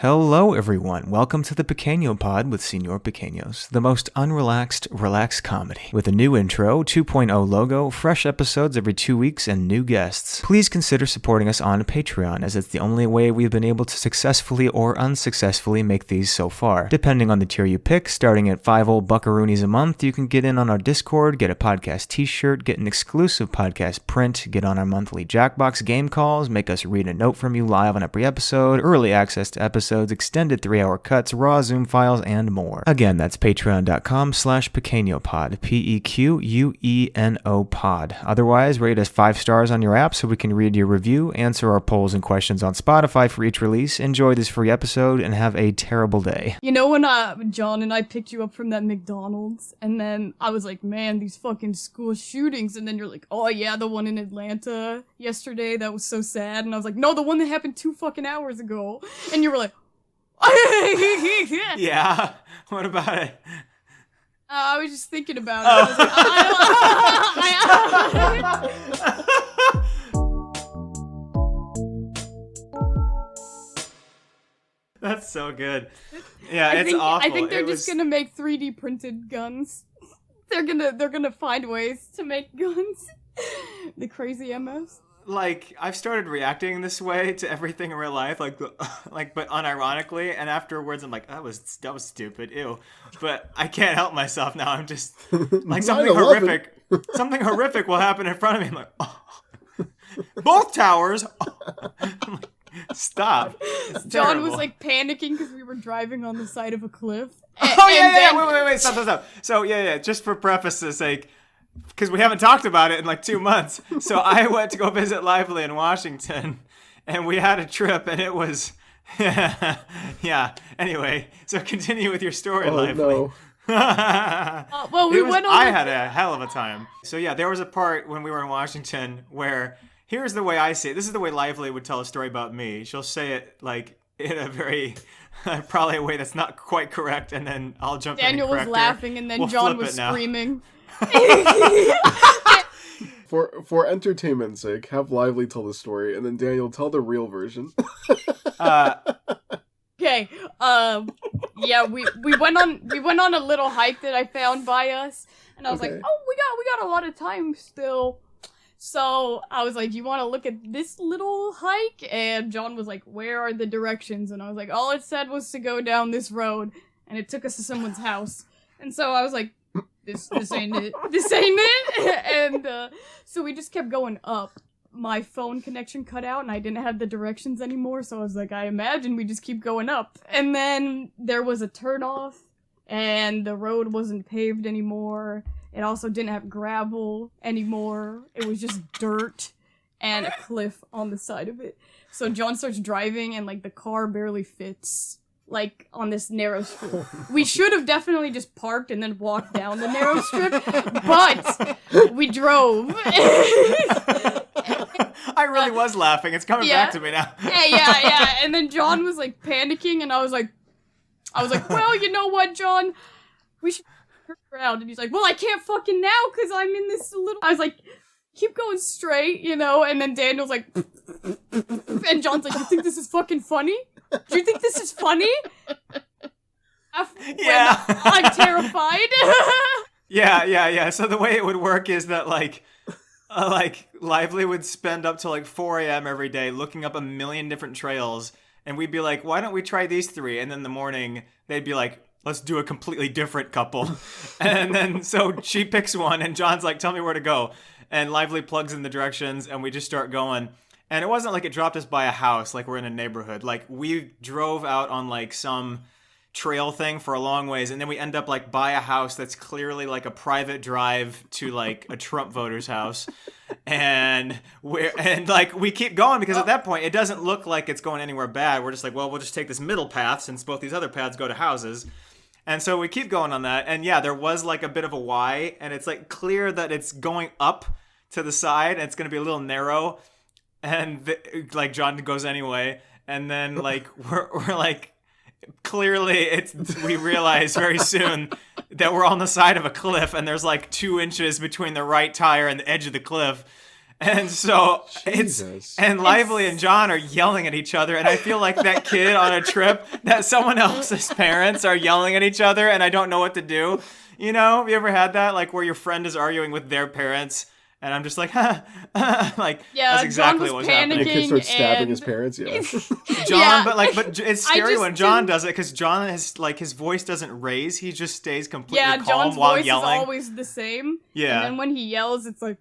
Hello everyone, welcome to the Pequeno pod with Señor Pequeños, the most unrelaxed, relaxed comedy. With a new intro, 2.0 logo, fresh episodes every 2 weeks, and new guests. Please consider supporting us on Patreon, as it's the only way we've been able to successfully or unsuccessfully make these so far. Depending on the tier you pick, starting at 5 old buckaroonies a month, you can get in on our Discord, get a podcast t-shirt, get an exclusive podcast print, get on our monthly Jackbox game calls, make us read a note from you live on every episode, early access to episodes, extended 3-hour cuts, raw Zoom files, and more. Again, that's patreon.com/PequeñoPod, PEQUENO pod. Otherwise, rate us 5 stars on your app so we can read your review, answer our polls and questions on Spotify for each release, enjoy this free episode, and have a terrible day. You know when John and I picked you up from that McDonald's, and then I was like, man, these fucking school shootings, and then you're like, oh yeah, the one in Atlanta yesterday, that was so sad, and I was like, no, the one that happened 2 fucking hours ago, and you were like, yeah, what about it? I was just thinking about it. I was like, That's so good. Yeah, it's awful. I think they're just gonna make 3D printed guns. They're gonna find ways to make guns. The crazy MS. Like, I've started reacting this way to everything in real life, but unironically, and afterwards I'm like, that was stupid, ew. But I can't help myself now. I'm just like something horrific will happen in front of me. I'm like, oh. Both towers. I'm like, stop. It's John terrible. was like panicking because we were driving on the side of a cliff. Wait, stop. So just for preface's sake, because we haven't talked about it in like 2 months. So I went to go visit Lively in Washington, and we had a trip, and it was, yeah. Anyway, so continue with your story, Lively. No. I had a hell of a time. So yeah, there was a part when we were in Washington where, here's the way I see it. This is the way Lively would tell a story about me. She'll say it like in a very, probably a way that's not quite correct, and then I'll jump in and correct her. Daniel was laughing, and then John was screaming. For entertainment's sake, have Lively tell the story, and then Daniel tell the real version. Okay. Yeah, we went on a little hike that I found by us, and I was like, oh, we got a lot of time still. So I was like, you want to look at this little hike? And John was like, where are the directions? And I was like, all it said was to go down this road, and it took us to someone's house. And so I was like, this ain't it. This ain't it. And so we just kept going up. My phone connection cut out, and I didn't have the directions anymore, so I was like, I imagine we just keep going up. And then there was a turnoff, and the road wasn't paved anymore. It also didn't have gravel anymore. It was just dirt and a cliff on the side of it. So John starts driving, and like the car barely fits like on this narrow strip. We should have definitely just parked and then walked down the narrow strip, but we drove. I really was laughing. It's coming back to me now. Yeah. And then John was like panicking, and I was like, well, you know what, John? We should turn around. And he's like, well, I can't fucking now because I'm in this little. I was like, keep going straight, you know. And then Daniel's like, and John's like, you think this is fucking funny? Do you think this is funny? Yeah. I'm terrified. Yeah. So the way it would work is that like Lively would spend up till like 4 a.m. every day looking up a million different trails, and we'd be like, why don't we try these 3? And then in the morning they'd be like, let's do a completely different couple. And then so she picks one, and John's like, tell me where to go. And Lively plugs in the directions, and we just start going. And it wasn't like it dropped us by a house, like we're in a neighborhood. Like, we drove out on, like, some trail thing for a long ways, and then we end up, like, by a house that's clearly, like, a private drive to, like, a Trump voter's house. And we keep going, because at that point, it doesn't look like it's going anywhere bad. We're just like, well, we'll just take this middle path, since both these other paths go to houses. And so we keep going on that. And, yeah, there was, like, a bit of a Y, and it's, like, clear that it's going up to the side, and it's going to be a little narrow. And like John goes anyway, and then like we're like, clearly we realize very soon that we're on the side of a cliff, and there's like 2 inches between the right tire and the edge of the cliff, And so Jesus. and Lively and John are yelling at each other, and I feel like that kid on a trip that someone else's parents are yelling at each other, and I don't know what to do. You know, have you ever had that, like where your friend is arguing with their parents, and I'm just like, like that's exactly John was what's panicking, happening. The kid starts stabbing and- his parents. Yeah. John, but it's scary just when John didn't- does it because John is like his voice doesn't raise; he just stays completely Yeah, calm John's while voice yelling. is always the same. Yeah. And then when he yells, it's like,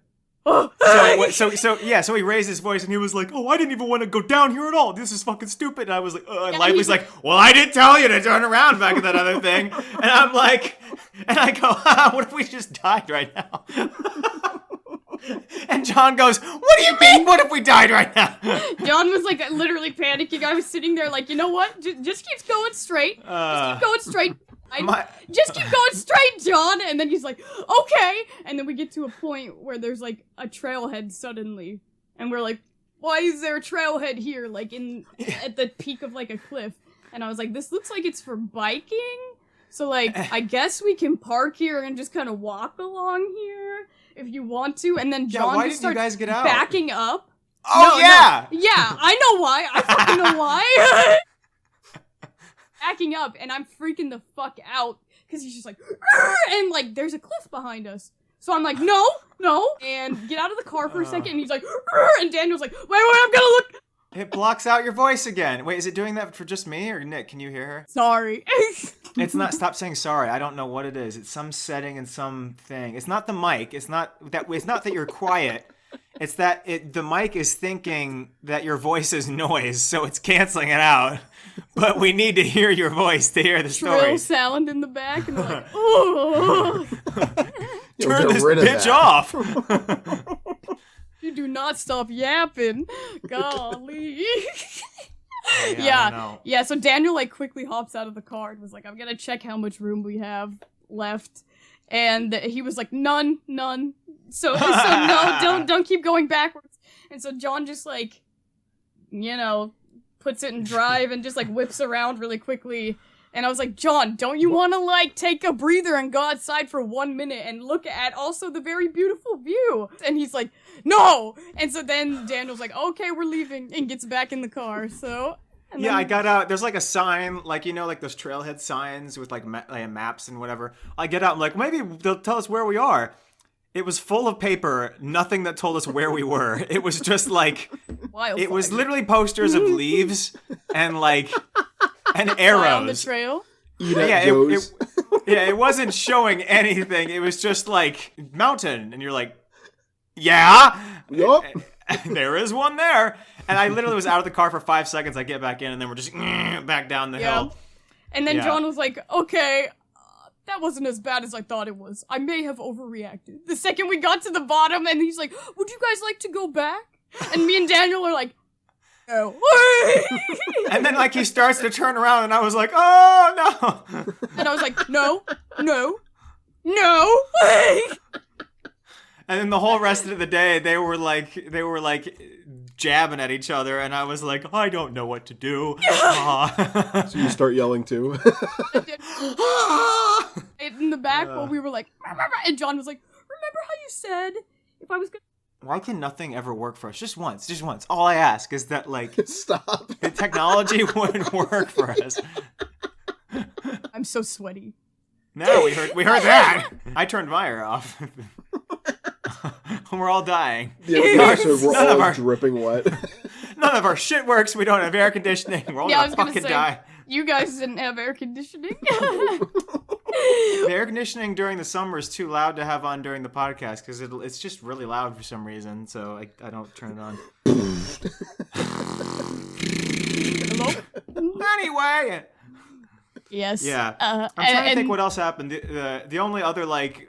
So he raised his voice and he was like, "Oh, I didn't even want to go down here at all. This is fucking stupid." And I was like, and Lively's like, "Well, I didn't tell you to turn around back at that other thing." And I'm like, and I go, "What if we just died right now?" And John goes, "What do you mean? What if we died right now?" John was like literally panicking. I was sitting there like, you know what? Just keep going straight. Just keep going straight. Just keep going straight, John. And then he's like, okay. And then we get to a point where there's like a trailhead suddenly. And we're like, why is there a trailhead here? Like at the peak of like a cliff. And I was like, this looks like it's for biking. So like, I guess we can park here and just kind of walk along here if you want to. And then John why just didn't you starts guys get out? backing up. Oh, yeah! Yeah, I know why. I fucking know why. Backing up, and I'm freaking the fuck out, because he's just like, "Arr!" And like, there's a cliff behind us. So I'm like, no, and get out of the car for a second, and he's like, "Arr!" And Daniel's like, wait, I'm gonna look. It blocks out your voice again. Wait, is it doing that for just me or Nick? Can you hear her? Sorry. It's not. Stop saying sorry. I don't know what it is. It's some setting and something. It's not the mic. It's not that you're quiet. It's that the mic is thinking that your voice is noise, so it's canceling it out. But we need to hear your voice to hear the story. Trill sound in the back, and they're like, oh. Turn this rid of bitch that. off. You do not stop yapping. Golly. Yeah. Yeah, so Daniel like quickly hops out of the car and was like, I'm gonna check how much room we have left. And he was like, none. So no, don't keep going backwards. And so John just like, puts it in drive and just like whips around really quickly. And I was like, John, don't you want to like take a breather and go outside for 1 minute and look at also the very beautiful view? And he's like, no. And so then Daniel's like, okay, we're leaving, and gets back in the car. So. Yeah, I got out. There's like a sign, like, like those trailhead signs with like maps and whatever. I get out. I'm like, maybe they'll tell us where we are. It was full of paper, nothing that told us where we were. It was just like, Wildfire. It was literally posters of leaves and like, and arrows. On the trail. It wasn't showing anything. It was just like mountain, and you're like, yeah, yup. There is one there. And I literally was out of the car for 5 seconds. I get back in, and then we're just back down the hill. And then John was like, okay, that wasn't as bad as I thought it was. I may have overreacted. The second we got to the bottom, and he's like, would you guys like to go back? And me and Daniel are like, no. And then like he starts to turn around, and I was like, oh, no. And I was like, no. And then the whole rest of the day, they were like jabbing at each other, and I was like, I don't know what to do. So you start yelling too. In the back, while we were like, and John was like, remember how you said if I was gonna. Why can nothing ever work for us? Just once. All I ask is that like Stop. the technology would work for us. I'm so sweaty. No, we heard that. I turned my air off. We're all dying. Yeah, so we're all dripping wet. None of our shit works. We don't have air conditioning. We're all gonna fucking die. You guys didn't have air conditioning. The air conditioning during the summer is too loud to have on during the podcast because it's just really loud for some reason. So I don't turn it on. Hello? Anyway. Yes. Yeah. I'm trying to think what else happened. The only other like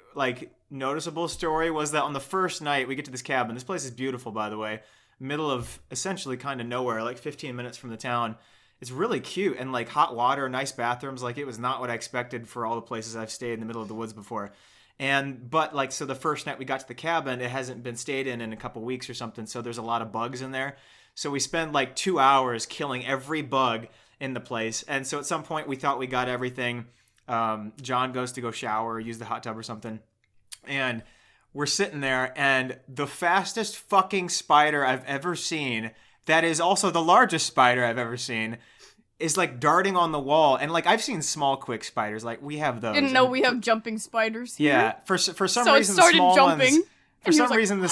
noticeable story was that on the first night we get to this cabin. This place is beautiful, by the way. Middle of essentially kind of nowhere, like 15 minutes from the town. It's really cute and like hot water, nice bathrooms. Like it was not what I expected for all the places I've stayed in the middle of the woods before. But like, so the first night we got to the cabin, it hasn't been stayed in a couple weeks or something. So there's a lot of bugs in there. So we spend like 2 hours killing every bug in the place. And so at some point we thought we got everything. John goes to go shower, use the hot tub or something. And we're sitting there, and the fastest fucking spider I've ever seen, that is also the largest spider I've ever seen, is like darting on the wall. And like I've seen small quick spiders, like we have those. Didn't know we have jumping spiders here. Yeah, for some So reason it started the small jumping. ones. For some reason, the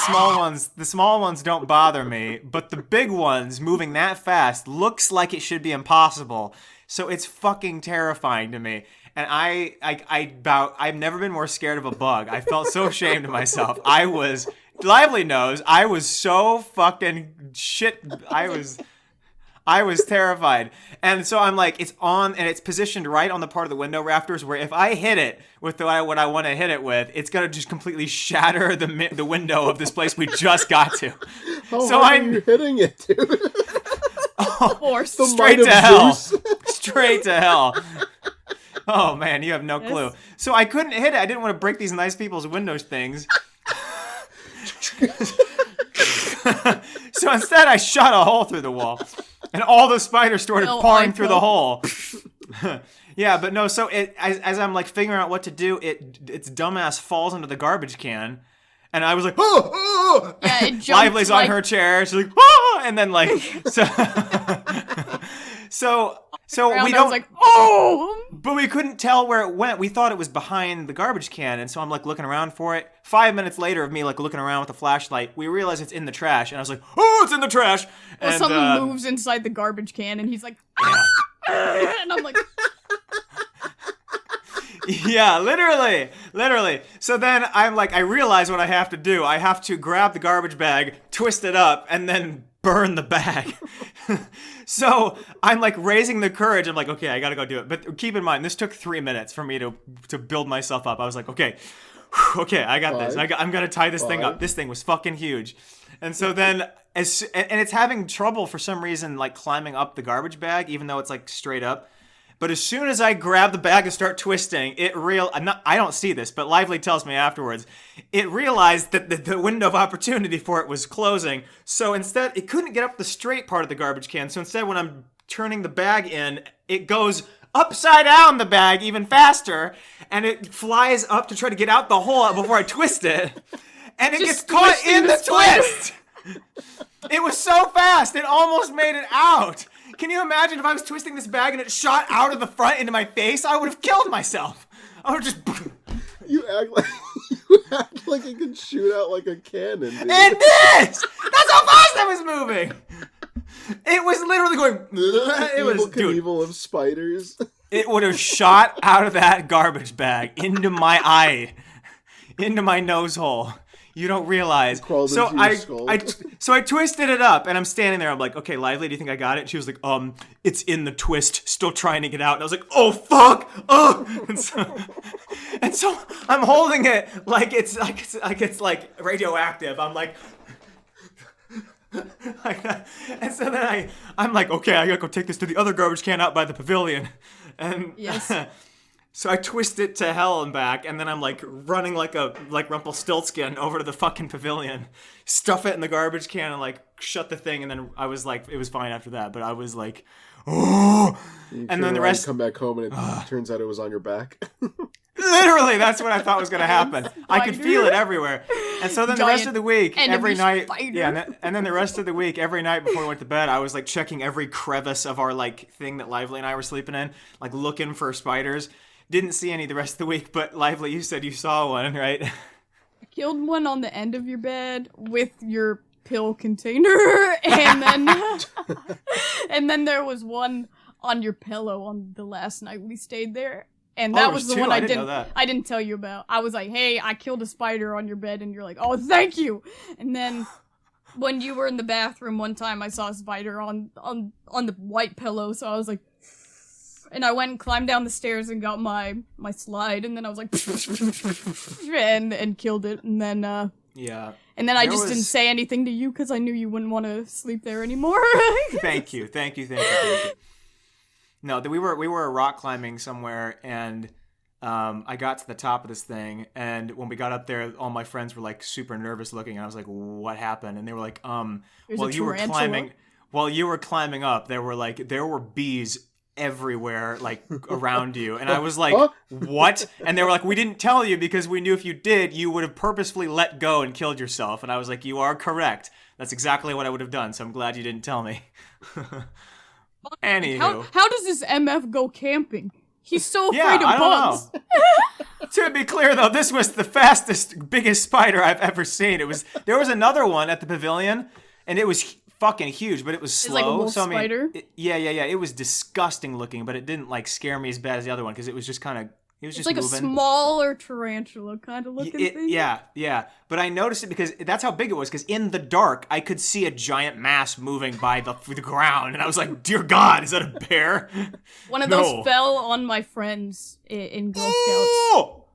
small ones don't bother me, but the big ones moving that fast looks like it should be impossible. So it's fucking terrifying to me. And I've never been more scared of a bug. I felt so ashamed of myself. Lively knows, I was so fucking shit. I was terrified. And so I'm like, it's on, and it's positioned right on the part of the window rafters where if I hit it with what I want to hit it with, it's going to just completely shatter the window of this place we just got to. How hard are you hitting it, dude? Straight to hell. Straight to hell. Oh, man, you have no clue. So I couldn't hit it. I didn't want to break these nice people's windows things. So instead, I shot a hole through the wall. And all the spiders started pouring through the hole. Yeah, but no, so as I'm like figuring out what to do, its dumbass falls into the garbage can. And I was like, oh, oh. Yeah, it jumped. Lively's on her chair. She's like, oh, and then like, so we don't. I was like, oh! But we couldn't tell where it went. We thought it was behind the garbage can, and so I'm like looking around for it. 5 minutes later of me like looking around with a flashlight, we realize it's in the trash, and I was like, oh, it's in the trash. Well, and something moves inside the garbage can, and he's like, ah! And I'm like. Yeah, literally. So then I'm like, I realize what I have to do. I have to grab the garbage bag, twist it up, and then burn the bag. So I'm like raising the courage. I'm like, okay, I gotta go do it. But keep in mind, this took 3 minutes for me to build myself up. I was like, okay, I got this. I'm gonna tie this thing up. This thing was fucking huge. And so then, and it's having trouble for some reason, like climbing up the garbage bag, even though it's like straight up. But as soon as I grab the bag and start twisting, I don't see this, but Lively tells me afterwards, it realized that the window of opportunity for it was closing. So instead, it couldn't get up the straight part of the garbage can. So instead, when I'm turning the bag in, it goes upside down the bag even faster, and it flies up to try to get out the hole before I twist it. And it gets caught in the twist! It was so fast, it almost made it out. Can you imagine if I was twisting this bag and it shot out of the front into my face? I would have killed myself. I would have just... You act like it could shoot out like a cannon, dude. It did! That's how fast I was moving! It was literally going... It was... Knievel of spiders. It would have shot out of that garbage bag into my eye. Into my nose hole. You don't realize. So I twisted it up, and I'm standing there. I'm like, okay, Lively, do you think I got it? And she was like, it's in the twist, still trying to get out. And I was like, oh fuck, oh. And so I'm holding it like it's like radioactive. I'm like that. And so then I'm like, okay, I gotta go take this to the other garbage can out by the pavilion, and yes. So I twist it to hell and back, and then I'm like running like Rumpelstiltskin over to the fucking pavilion, stuff it in the garbage can, and like shut the thing. And then I was like, it was fine after that, but I was like, oh. And then the rest come back home, and it turns out it was on your back. Literally, that's what I thought was gonna happen. I could feel it everywhere. And so then the rest of the week, every night, and then the rest of the week, every night before we went to bed, I was like checking every crevice of our like thing that Lively and I were sleeping in, like looking for spiders. Didn't see any the rest of the week, but Lively, you said you saw one, right? I killed one on the end of your bed with your pill container, and then there was one on your pillow on the last night we stayed there, and that was the one I didn't tell you about. I was like, hey, I killed a spider on your bed, and you're like, oh, thank you. And then when you were in the bathroom one time, I saw a spider on the white pillow, so I was like. And I went and climbed down the stairs and got my slide, and then I was like, and killed it, and then yeah. And then I just didn't say anything to you because I knew you wouldn't want to sleep there anymore. Thank you. No, we were rock climbing somewhere, and I got to the top of this thing, and when we got up there, all my friends were like super nervous looking, and I was like, what happened? And they were like, while you were climbing up, there were bees everywhere, like around you. And I was like, Huh? what? And they were like, we didn't tell you because we knew if you did, you would have purposefully let go and killed yourself. And I was like, you are correct. That's exactly what I would have done. So I'm glad you didn't tell me. Anywho. How does this MF go camping? He's so afraid of I bugs. don't know. To be clear, though, this was the fastest, biggest spider I've ever seen. There was another one at the pavilion, and it was fucking huge, but it was slow. It's like a wolf so I mean, spider? yeah. It was disgusting looking, but it didn't like scare me as bad as the other one because it was just kind of. It was It's just like moving. a smaller tarantula kind of looking thing. Yeah. But I noticed it because that's how big it was. Because in the dark, I could see a giant mass moving by the ground, and I was like, "Dear God, is that a bear?" One of those fell on my friends in Girl Scouts. Oh!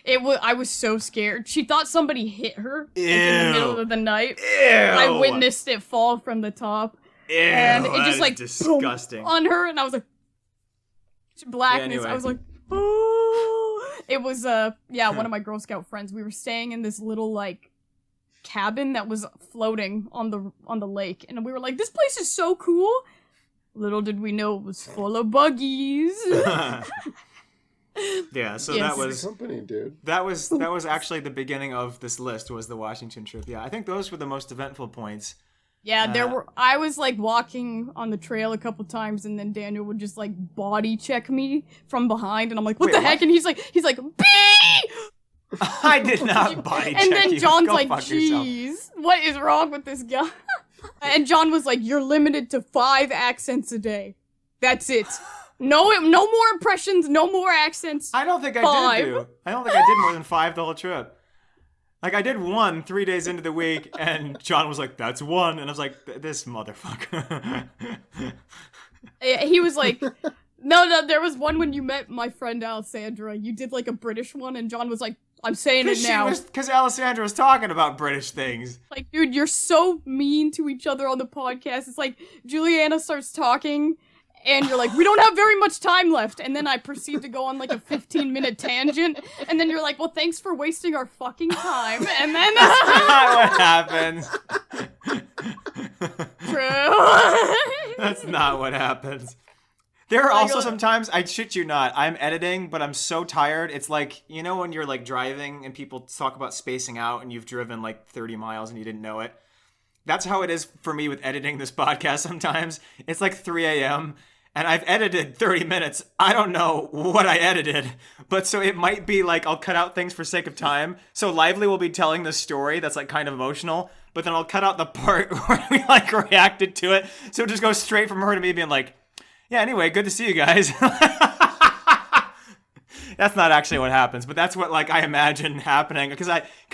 I was so scared. She thought somebody hit her like, in the middle Ew. of the night. Ew. I witnessed it fall from the top. Ew, And it that just is like disgusting. boom, on her, and I was like, blackness. anyway. I was like, oh. It was one of my Girl Scout friends. We were staying in this little like cabin that was floating on the lake, and we were like, this place is so cool. Little did we know it was full of buggies. Yeah, so Yes. that was Company, dude. that was actually the beginning of this list was the Washington trip. Yeah, I think those were the most eventful points. Yeah, I was like walking on the trail a couple times, and then Daniel would just like body check me from behind, and I'm like, what Wait, the heck? what? And he's like, bee! I did not body check And then you. John's Go like, fuck yourself. geez, what is wrong with this guy? And John was like, you're limited to 5 accents a day. That's it. No more impressions, no more accents. I don't think I 5. did more than 5 the whole trip. Like, I did 1 3 days into the week, and John was like, that's 1. And I was like, this motherfucker. He was like, no, there was one when you met my friend Alessandra. You did like a British one, and John was like, I'm saying it now. Because Alessandra was talking about British things. Like, dude, you're so mean to each other on the podcast. It's like, Juliana starts talking, and you're like, we don't have very much time left. And then I proceed to go on like a 15-minute tangent. And then you're like, well, thanks for wasting our fucking time. And then... That's not what happens. True. That's not what happens. There are also sometimes, I shit you not, I'm editing, but I'm so tired. It's like, you know when you're like driving and people talk about spacing out and you've driven like 30 miles and you didn't know it? That's how it is for me with editing this podcast sometimes. It's like 3 a.m. and I've edited 30 minutes. I don't know what I edited, but so it might be like I'll cut out things for sake of time. So Lively will be telling this story that's like kind of emotional, but then I'll cut out the part where we like reacted to it. So it just goes straight from her to me being like, yeah, anyway, good to see you guys. That's not actually what happens, but that's what like I imagine happening because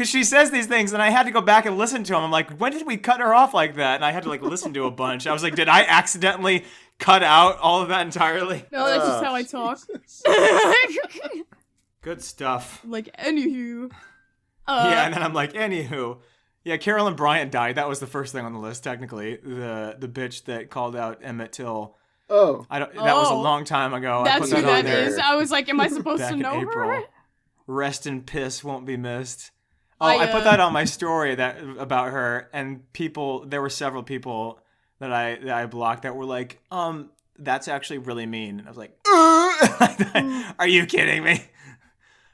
she says these things and I had to go back and listen to them. I'm like, when did we cut her off like that? And I had to like listen to a bunch. I was like, did I accidentally cut out all of that entirely? No, that's just how I talk. Good stuff. Like, anywho. Yeah, and then I'm like, anywho. Yeah, Carolyn Bryant died. That was the first thing on the list, technically. The bitch that called out Emmett Till. Oh. That was a long time ago. That's I put who that on that there is. I was like, am I supposed back to in know April. her? Rest in piss, won't be missed. Oh, I I put that on my story about her, and there were several people that I blocked that were like, that's actually really mean. And I was like, are you kidding me?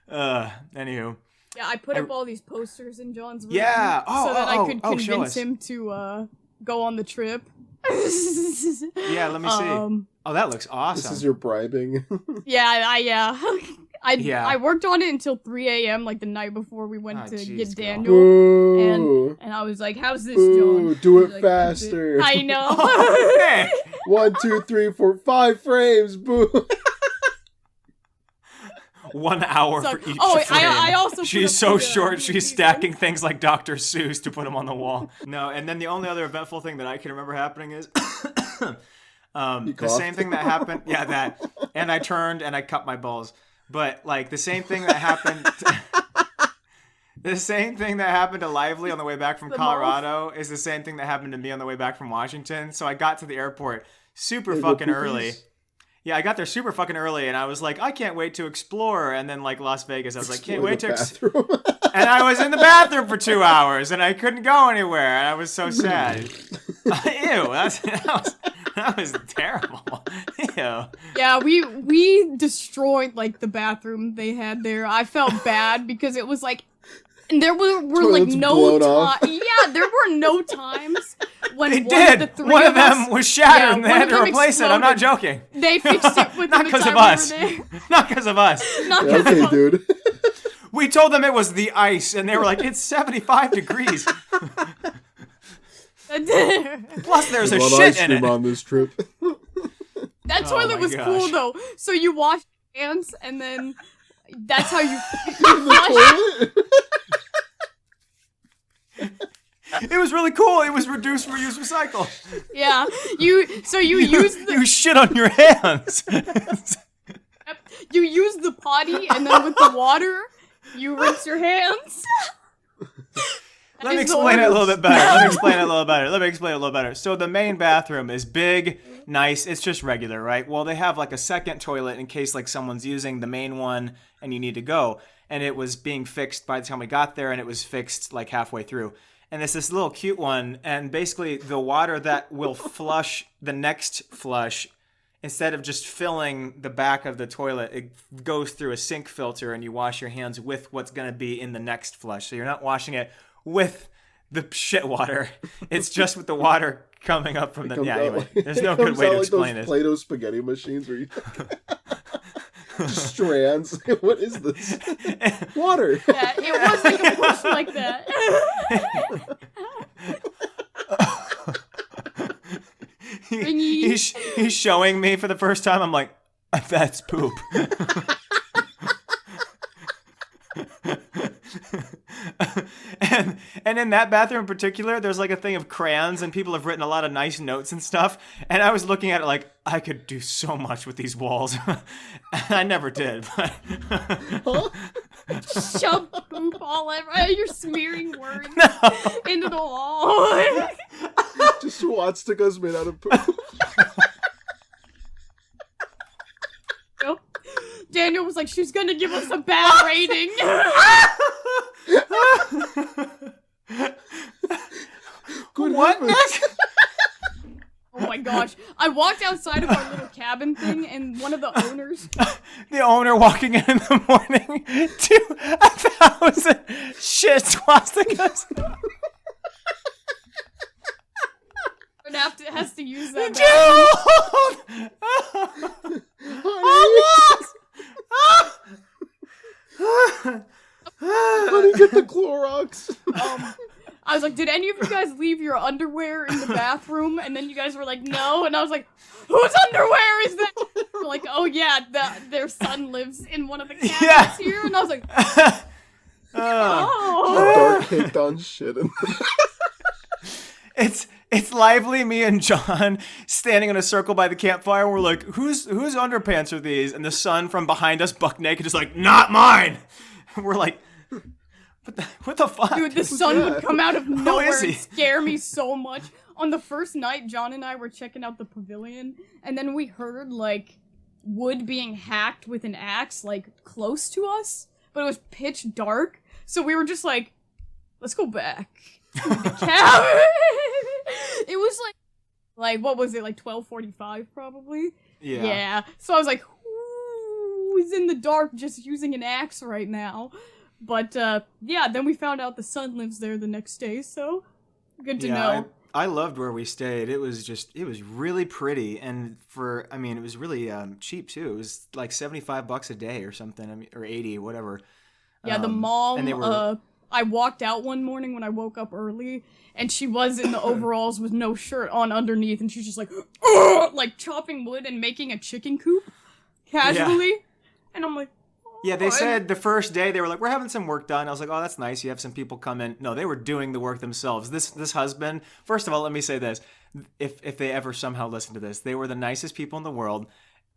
Anywho. Yeah, I put up all these posters in John's room. Yeah. So that I could show convince us. him to go on the trip. Yeah, let me see. Oh, that looks awesome. This is your bribing. I worked on it until 3 a.m. like the night before we went to get Daniel. Boo. And I was like, how's this, Boo. John? Do He's it like, faster. I know. Oh, heck. 1, 2, 3, 4, 5 frames. Boo. 1 hour So- for each oh, frame. I also put She's up so the, short, the she's season. stacking things like Dr. Seuss to put them on the wall. No, and then the only other eventful thing that I can remember happening is the coughed? same thing that happened. Yeah, that. And I turned and I cut my balls. But like the same thing that happened. The same thing that happened to Lively on the way back from The Colorado is the same thing that happened to me on the way back from Washington. So I got to the airport super Hey, fucking go early. poopies. Yeah, I got there super fucking early, and I was like, I can't wait to explore. And then, like, Las Vegas, I was like, can't wait to bathroom. And I was in the bathroom for 2 hours, and I couldn't go anywhere, and I was so sad. Ew, that That was terrible. Ew. Yeah, we destroyed like the bathroom they had there. I felt bad because it was like, and there were like Toilets no blown off. time. Yeah, there were no times when They one did. of the three One of of them us, was shattered yeah, and they one had of to them replace it. I'm not exploded. joking. They fixed it within Not the because time of us. we were there. Not because of us. Not Yeah, 'cause okay, of us. dude. We told them it was the ice, and they were like, "It's 75 degrees." Plus, there's a There's lot of shit ice in cream it. on this trip. That Oh toilet my was gosh. cool though. So you wash your hands and then that's how you In the flush. toilet? It was really cool. It was reduce, reuse, recycle. Yeah. You use the You shit on your hands. you use the potty and then with the water you rinse your hands. Let me explain it a little bit better. Let me explain it a little better. So the main bathroom is big, nice. It's just regular, right? Well, they have like a second toilet in case like someone's using the main one and you need to go. And it was being fixed by the time we got there, and it was fixed like halfway through. And it's this little cute one, and basically the water that will flush the next flush, instead of just filling the back of the toilet, it goes through a sink filter, and you wash your hands with what's going to be in the next flush. So you're not washing it with the shit water. It's just with the water coming up from the... Comes Yeah, out anyway, like- there's no it good comes way out to like explain those this. Play-Doh spaghetti machines where you... Just strands. What is this? Water. Yeah, it was like a push like that. He's showing me for the first time. I'm like, that's poop. and in that bathroom in particular, there's like a thing of crayons, and people have written a lot of nice notes and stuff. And I was looking at it like, I could do so much with these walls. I never did, but Shove poop all over. You're smearing words into the wall. Just swastikas made out of poop. Daniel was like, she's gonna give us a bad rating. Good what? heavens. Oh my gosh. I walked outside of our little cabin thing and one of the owners... The owner walking in the morning to 1,000 shit swastikas. has to use that. Dude! Honey, get the Clorox. I was like, did any of you guys leave your underwear in the bathroom? And then you guys were like, no. And I was like, whose underwear is that? They're like, oh yeah, their son lives in one of the cabinets here. And I was like, oh. Dark caked on shit. It's Lively, me and John standing in a circle by the campfire. We're like, whose underpants are these? And the son from behind us, buck naked, is like, not mine. We're like, what the fuck? Dude, the sun would come out of nowhere is he? and scare me so much. On the first night, John and I were checking out the pavilion, and then we heard, like, wood being hacked with an axe, like, close to us, but it was pitch dark, so we were just like, let's go back to the cabin. It was, like, what was it, like 12:45, probably? Yeah. So I was like, who's in the dark just using an axe right now? But, yeah, then we found out the son lives there the next day, so good to know. I loved where we stayed. It was really pretty, and it was really cheap, too. It was like $75 a day or something, or 80, whatever. Yeah, the mom, and they were... I walked out one morning when I woke up early, and she was in the overalls with no shirt on underneath, and she's just like, ugh! Like chopping wood and making a chicken coop casually. Yeah. And I'm like, yeah, they said the first day, they were like, we're having some work done. I was like, oh, that's nice. You have some people come in. No, they were doing the work themselves. This husband, first of all, let me say this. If they ever somehow listen to this, they were the nicest people in the world.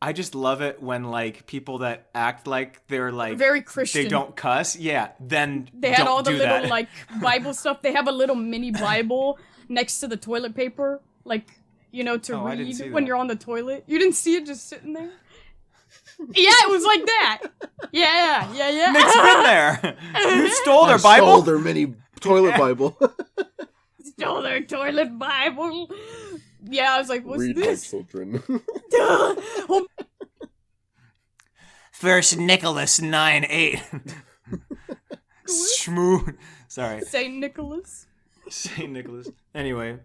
I just love it when, like, people that act like they're, like... very Christian. They don't cuss. Yeah, then they had all the little, that. like, Bible stuff. They have a little mini Bible next to the toilet paper, like, you know, to read when you're on the toilet. You didn't see it just sitting there? Yeah, it was like that. Yeah. Nick's been there. You stole their Bible? Stole their mini toilet Bible. Stole their toilet Bible. Yeah, I was like, what's Read this? my children. Oh, First Nicholas 9-8. Smooth. Sorry. Saint Nicholas. St. Nicholas. Anyway.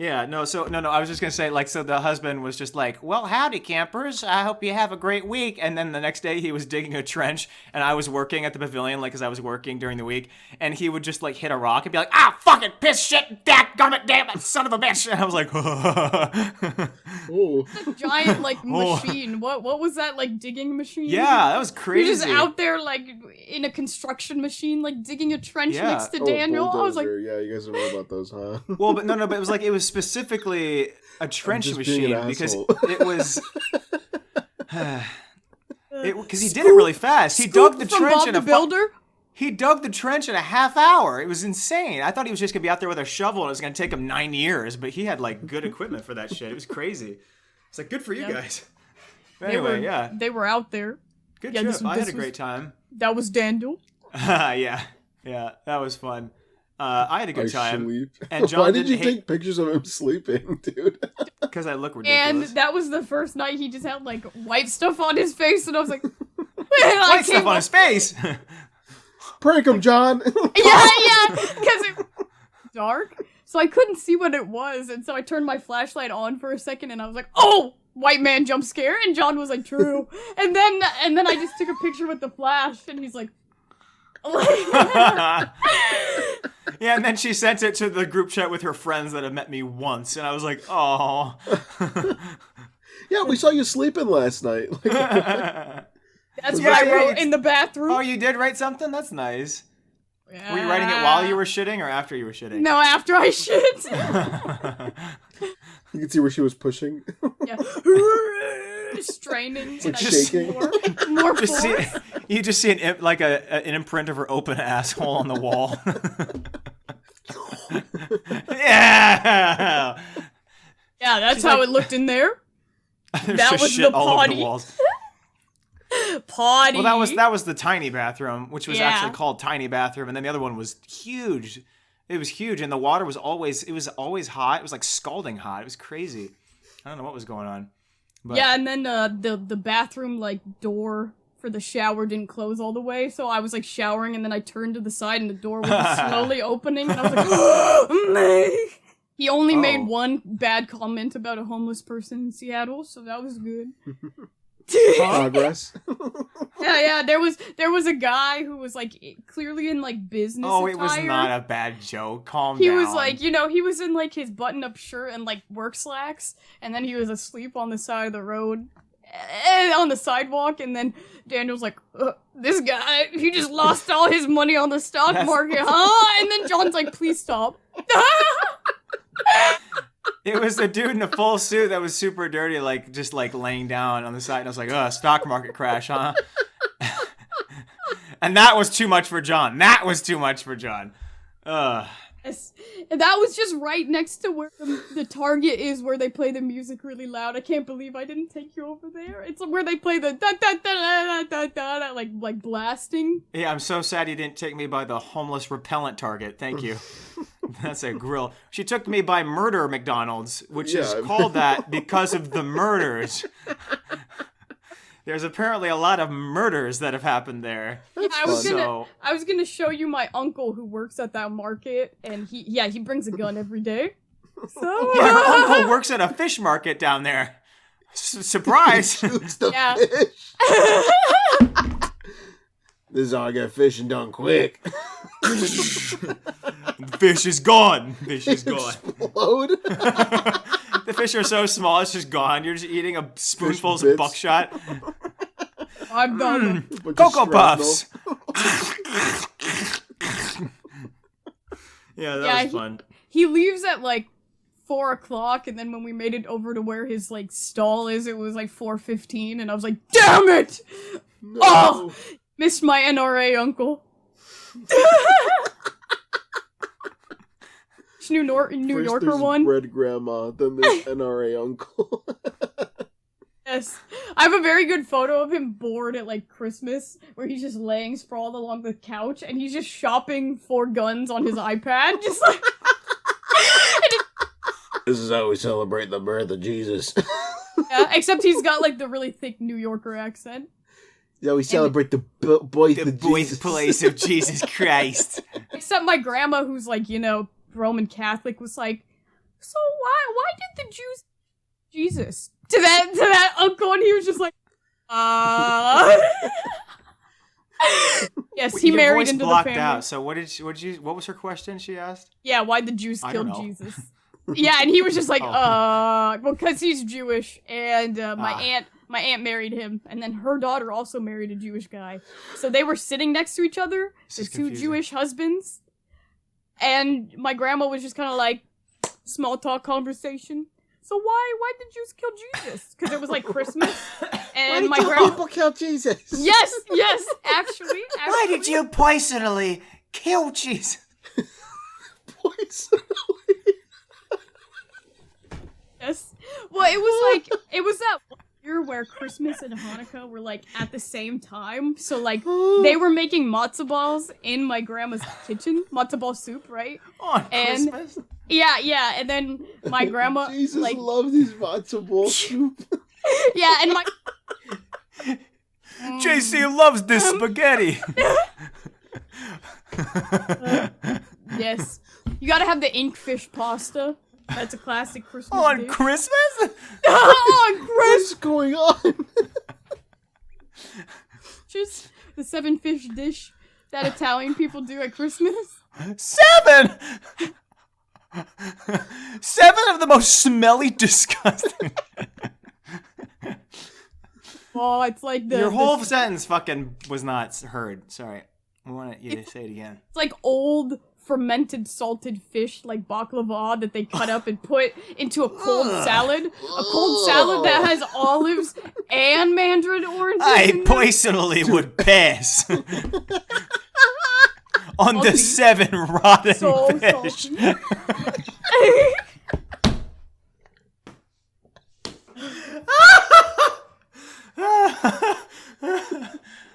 Yeah, no, I was just going to say, like, so the husband was just like, well, howdy, campers. I hope you have a great week. And then the next day he was digging a trench, and I was working at the pavilion, like, because I was working during the week, and he would just, like, hit a rock and be like, ah, fucking piss shit, dadgummit, damn it, son of a bitch. And I was like, Oh. Giant, like, machine. What was that, like, digging machine? yeah, that was crazy. You're just out there, like, in a construction machine, like, digging a trench Yeah. next to Daniel. I was like, Yeah, you guys don't know about those, huh? Well, but but it was specifically a trench just being machine an because asshole. it was because he did it really fast. He dug the from trench Bob in the a Builder. he dug the trench in a half hour. It was insane. I thought he was just gonna be out there with a shovel and it was gonna take him 9 years, but he had like good equipment for that shit. It was crazy. It's like good for you Yeah. guys. Anyway, yeah, They were out there. good yeah, trip. I had this a great time. That was Daniel. Yeah, that was fun. I had a good time. Sleep. And John Why did you didn't hate- take pictures of him sleeping, dude? Because I look And ridiculous. that was the first night he just had, like, white stuff on his face, and I was like, White stuff on his face. Prank him, John. Yeah, because it was dark, so I couldn't see what it was, and so I turned my flashlight on for a second, and I was like, oh, white man jump scare, and John was like, true, and then I just took a picture with the flash, and he's like, yeah, and then she sent it to the group chat with her friends that had met me once, and I was like, oh. Yeah, we saw you sleeping last night. Like, that's Yeah, what I yeah, wrote it's- in the bathroom. Oh, you did write something? That's nice. Were you writing it while you were shitting or after you were shitting? No, after I shit. you can see where she was pushing. Yeah. Straining. Like and I shaking. More Just see, force. you just see an imprint of her open asshole on the wall. Yeah. Yeah, that's She's how like- it looked in there. There's That just was shit the all over potty. the walls. Potty. Well, that was the tiny bathroom, which was Yeah. actually called tiny bathroom, and then the other one was huge. It was huge, and the water was always hot. It was like scalding hot. It was crazy. I don't know what was going on. But Yeah, and then the bathroom like door for the shower didn't close all the way, so I was like showering, and then I turned to the side, and the door was just slowly opening, and I was like, oh, he only made one bad comment about a homeless person in Seattle, so that was good. Progress. Yeah, there was a guy who was like clearly in like business Oh, attire. it was not a bad joke. Calm He down. was like, you know, he was in like his button-up shirt and like work slacks, and then he was asleep on the side of the road, on the sidewalk, and then Daniel's like, this guy, he just lost all his money on the stock market, huh? And then John's like, please stop. It was the dude in a full suit that was super dirty, like just like laying down on the side, and I was like, stock market crash, huh? And that was too much for John. That was too much for John. Yes. And that was just right next to where the Target is, where they play the music really loud. I can't believe I didn't take you over there. It's where they play the da da da da da da, like blasting. Yeah, I'm so sad you didn't take me by the homeless repellent Target. Thank you. That's a grill. She took me by Murder McDonald's, which is called that because of the murders. There's apparently a lot of murders that have happened there. I was gonna show you my uncle who works at that market, and he brings a gun every day. So Yeah, her uncle works at a fish market down there. Surprise! Shoots the Yeah. fish. This is how I get fishing done quick. Fish is gone. Fish is gone. Explode. The fish are so small, it's just gone. You're just eating a spoonfuls bits. of buckshot. I'm done. Bunch of Cocoa shrapnel. Puffs. Yeah, that Yeah, was fun. He leaves at like 4:00, and then when we made it over to where his like stall is, it was like 4:15, and I was like, damn it! No. Oh! Missed my NRA uncle. New First Yorker there's one. Red grandma, then there's NRA uncle. Yes. I have a very good photo of him bored at like Christmas, where he's just laying sprawled along the couch, and he's just shopping for guns on his iPad, just like. This is how we celebrate the birth of Jesus. Yeah, except he's got like the really thick New Yorker accent. Yeah, we celebrate the birthplace of Jesus Christ. Except my grandma, who's like, you know, Roman Catholic, was like, so why did the Jews Jesus to that uncle? And he was just like, Yes, he Your married voice into blocked the family. out. So what was her question? She asked. Yeah, why'd the Jews I kill don't know. Jesus? Yeah, and he was just like, Oh. because he's Jewish, and my aunt married him, and then her daughter also married a Jewish guy. So they were sitting next to each other, the two confusing. Jewish husbands, and my grandma was just kind of like, small talk conversation. So why did the Jews kill Jesus? Because it was like Christmas, and my grandma people kill Jesus? Yes, actually. Why did you personally kill Jesus? Poison. Yes. Well, it was that one year where Christmas and Hanukkah were like at the same time. So like they were making matzo balls in my grandma's kitchen, matzo ball soup, right? On And- Christmas? Yeah, and then my grandma Jesus like loves these matzo ball soup. yeah, and my JC loves this spaghetti. yes. You gotta have the inkfish pasta. That's a classic Christmas On dish. Christmas? On What's going on? Just the 7-fish dish that Italian people do at Christmas. 7! 7 of the most smelly, disgusting. Oh, it's like Your whole sentence fucking was not heard. Sorry. I want you to say it again. It's like old fermented salted fish like baklava that they cut up and put into a cold salad. A cold salad that has olives and mandarin oranges I in it. personally would pass on the Salty. 7 rotten So fish. salty.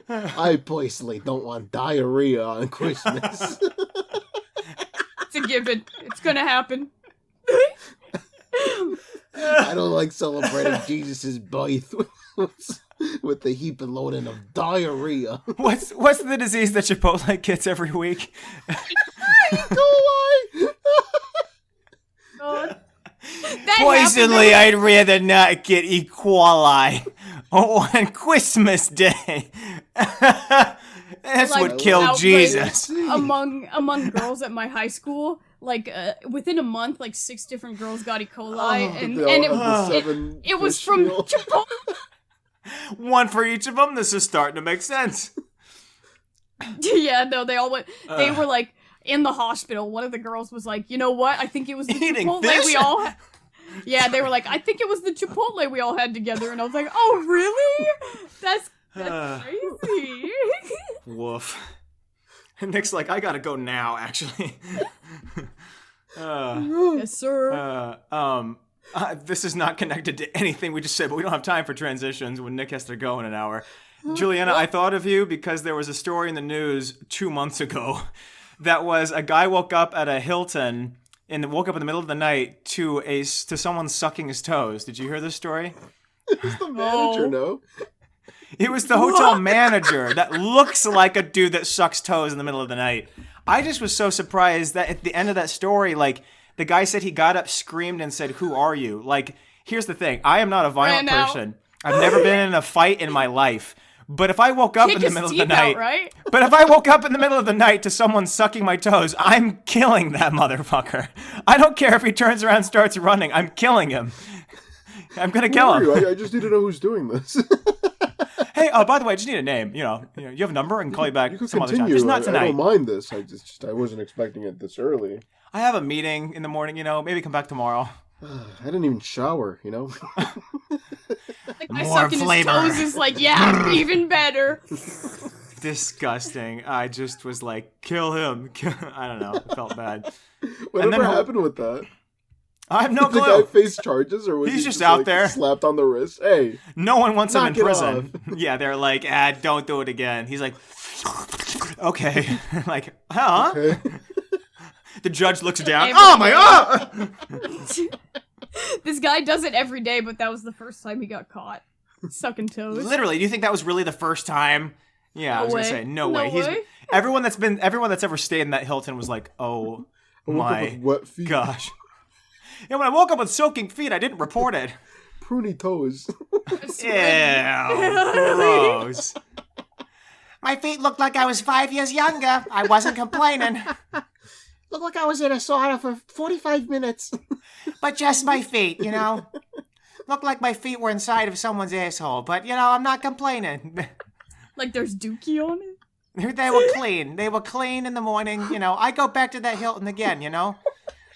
I personally don't want diarrhea on Christmas. It's a given. It's gonna happen. I don't like celebrating Jesus' birth with the heap and loading of diarrhea. What's the disease that Chipotle gets every week? God. That Personally, happened. I'd rather not get E. coli on Christmas Day. That's Like, what killed outright. Jesus. among girls at my high school, like within a month, like 6 different girls got E. coli, and it was from Chipotle. One for each of them. This is starting to make sense. Yeah, no, they all went. They were like in the hospital. One of the girls was like, "You know what? I think it was the Eating Chipotle fish? we all." Yeah, they were like, "I think it was the Chipotle we all had together," and I was like, "Oh, really? That's crazy." Woof. And Nick's like, I gotta go now, actually. Yes, sir. This is not connected to anything we just said, but we don't have time for transitions when Nick has to go in an hour. Juliana, I thought of you because there was a story in the news 2 months ago that was a guy woke up at a Hilton and woke up in the middle of the night to someone sucking his toes. Did you hear this story? Is the manager know? It was the hotel manager that looks like a dude that sucks toes in the middle of the night. I just was so surprised that at the end of that story, like, the guy said he got up, screamed, and said, "Who are you?" Like, here's the thing. I am not a violent Ran out. person. I've never been in a fight in my life. But if I woke up Kick in the his middle of the teeth out, night, right? But if I woke up in the middle of the night to someone sucking my toes, I'm killing that motherfucker. I don't care if he turns around and starts running. I'm killing him. I'm gonna kill him. I just need to know who's doing this. Hey, by the way, I just need a name. You have a number? I can call you back You can some other time. continue. Just not I tonight. don't mind this. I wasn't expecting it this early. I have a meeting in the morning. Maybe come back tomorrow. I didn't even shower. Like, I More sucking flavor. his toes is like, yeah, even better. Disgusting. I just was like, kill him. I don't know. It felt bad. Whatever happened with that? I have no Did the clue. guy face charges, or was He's he just out like, there. slapped on the wrist? Hey, No one wants him in Knock it prison. Yeah, they're like, don't do it again. He's like, okay. Like, huh? okay. The judge looks down. Hey, Oh my god! This guy does it every day, but that was the first time he got caught sucking toes. Literally, do you think that was really the first time? Yeah, I was gonna say no way. Everyone that's ever stayed in that Hilton was like, oh my wet feet. gosh. Yeah, when I woke up with soaking feet, I didn't report it. Pruny toes. Ew, gross. My feet looked like I was 5 years younger. I wasn't complaining. Looked like I was in a sauna for 45 minutes. But just my feet, you know? Looked like my feet were inside of someone's asshole. But, you know, I'm not complaining. Like there's dookie on it? They were clean. They were clean in the morning. You know, I go back to that Hilton again, you know?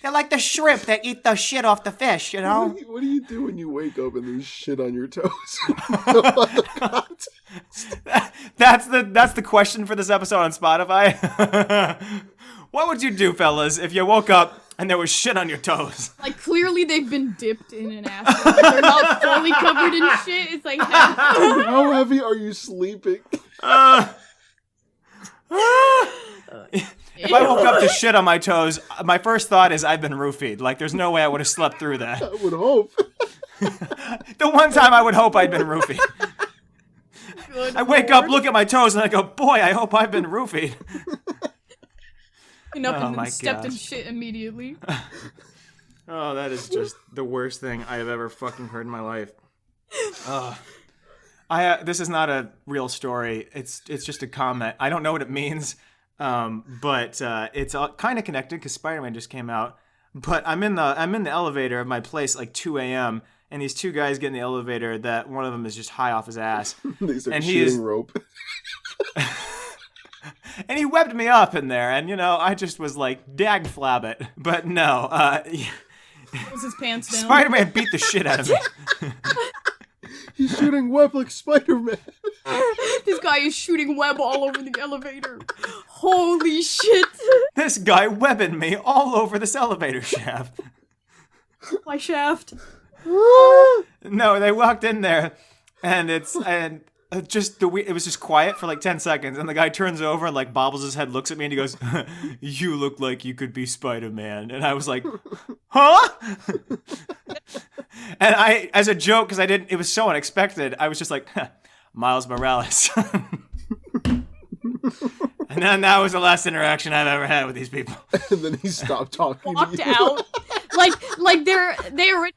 They're like the shrimp that eat the shit off the fish, you know? What do you do when you wake up and there's shit on your toes? That's the question for this episode on Spotify. What would you do, fellas, if you woke up and there was shit on your toes? Like, clearly they've been dipped in an asshole. Like, they're not fully covered in shit. It's like, How heavy are you sleeping? If I woke up to shit on my toes, my first thought is I've been roofied. Like, there's no way I would have slept through that. I would hope. The one time I would hope I'd been roofied. I wake up, look at my toes, and I go, boy, I hope I've been roofied. and then stepped in shit immediately. Oh, that is just the worst thing I have ever fucking heard in my life. This is not a real story. It's just a comment. I don't know what it means, but it's kind of connected because Spider-Man just came out. But I'm in the elevator of my place like 2 a.m. and these two guys get in the elevator. That one of them is just high off his ass. And shooting rope. And he webbed me up in there, and you know I just was like, dag flab it. But no, Pulls his pants down. Spider-Man beat the shit out of me. He's shooting web like Spider-Man. This guy is shooting web all over the elevator. Holy shit. This guy webbing me all over this elevator shaft. My shaft. No, they walked in there, and it was just quiet for like 10 seconds, and the guy turns over and like bobbles his head, looks at me, and he goes, "You look like you could be Spider-Man," and I was like, "Huh?" And I, as a joke, because it was so unexpected, I was just like, Miles Morales. And then that was the last interaction I've ever had with these people. And then he stopped talking. Walked out. Like they were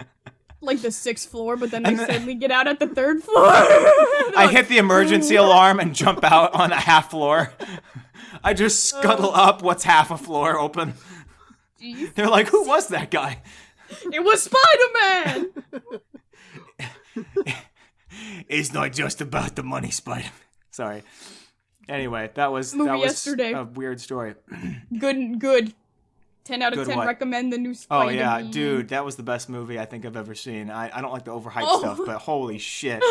like the 6th floor, but then they suddenly get out at the 3rd floor. I hit the emergency alarm and jump out on a half floor. I just scuttle up what's half a floor open. Jeez. They're like, who was that guy? It was Spider-Man! It's not just about the money, Spider-Man. Sorry. Anyway, that was yesterday. A weird story. Good. 10 out of 10 recommend the new Spider-Man. Oh yeah, dude, that was the best movie I think I've ever seen. I don't like the overhyped stuff, but holy shit.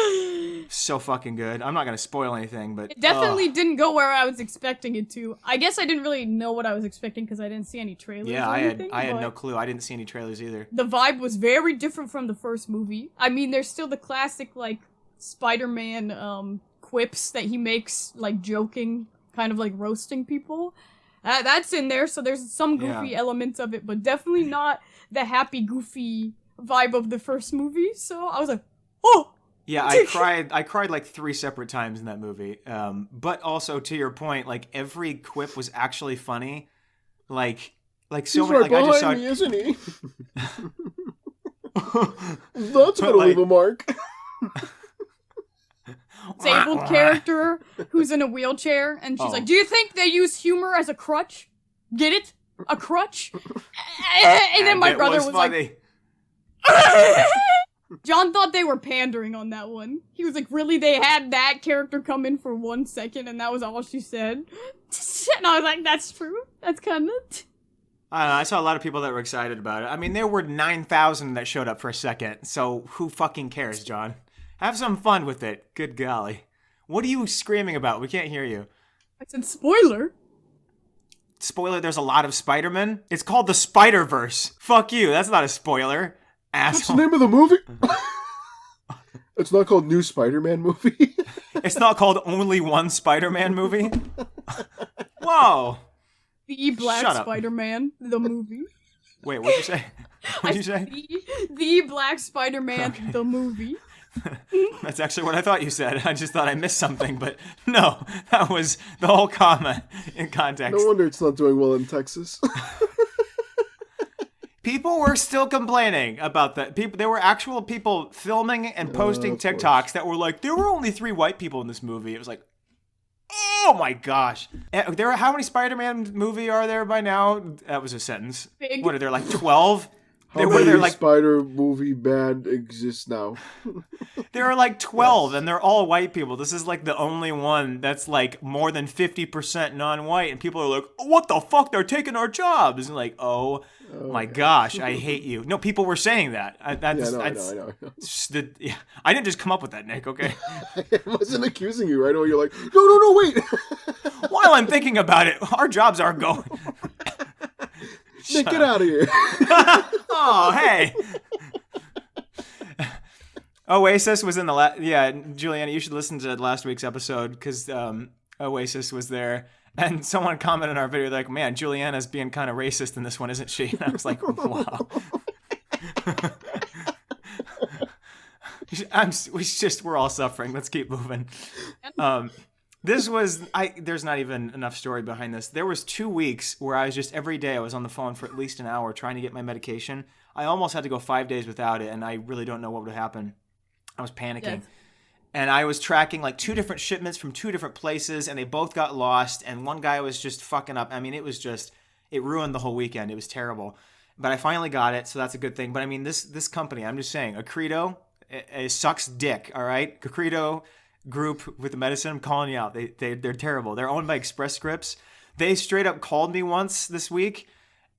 So fucking good. I'm not going to spoil anything, but it definitely didn't go where I was expecting it to. I guess I didn't really know what I was expecting because I didn't see any trailers. Yeah, or I anything, had no clue. I didn't see any trailers either. The vibe was very different from the first movie. I mean, there's still the classic like Spider-Man quips that he makes, like joking, kind of like roasting people. That's in there, so there's some goofy elements of it, but definitely not the happy, goofy vibe of the first movie. So I was like, oh! Yeah, I cried like 3 separate times in that movie. But also, to your point, like, every quip was actually funny. Like so He's many, right like, I just saw... me, isn't he? That's gonna leave a mark. Disabled character who's in a wheelchair, and she's like, do you think they use humor as a crutch? Get it? A crutch? And then my brother was funny. Like... John thought they were pandering on that one. He was like, really? They had that character come in for 1 second, and that was all she said? And I was like, that's true. That's kind of... I don't know, I saw a lot of people that were excited about it. I mean, there were 9,000 that showed up for a second, so who fucking cares, John? Have some fun with it. Good golly. What are you screaming about? We can't hear you. I said spoiler. Spoiler, there's a lot of Spider-Man. It's called the Spiderverse. Fuck you, that's not a spoiler. Asshole. What's the name of the movie? It's not called New Spider-Man Movie. It's not called Only One Spider-Man Movie. Whoa. The Black Spider-Man, the movie. Wait, what'd you say? What'd you say? The Black Spider-Man, the movie. That's actually what I thought you said. I just thought I missed something, but no, that was the whole comment in context. No wonder it's not doing well in Texas. People were still complaining about that. There were actual people filming and posting TikToks that were like, there were only 3 white people in this movie. It was like, oh my gosh. How many Spider-Man movie are there by now? That was a sentence. Big. What are there, like 12? How many Spider movie band exists now? There are like 12, and they're all white people. This is like the only one that's like more than 50% non-white, and people are like, what the fuck? They're taking our jobs. And like, oh my gosh, I hate you. No, people were saying that. I know. I didn't just come up with that, Nick, okay? I wasn't accusing you right away. You're like, no, wait. While I'm thinking about it, our jobs are going. Nick, get out of here. Oh, hey. Oasis was in the last... Yeah, Juliana, you should listen to last week's episode because Oasis was there. And someone commented on our video, like, man, Juliana's being kind of racist in this one, isn't she? And I was like, wow. We're all suffering. Let's keep moving. There's not even enough story behind this. There was 2 weeks where I was just, every day I was on the phone for at least an hour trying to get my medication. I almost had to go 5 days without it, and I really don't know what would happen. I was panicking. Yes. And I was tracking like 2 different shipments from 2 different places, and they both got lost, and one guy was just fucking up. I mean, it ruined the whole weekend. It was terrible. But I finally got it, so that's a good thing. But I mean, this company, I'm just saying, Accredo, it sucks dick, all right? Accredo group with the medicine, I'm calling you out. They're terrible. They're owned by Express Scripts. They straight up called me once this week,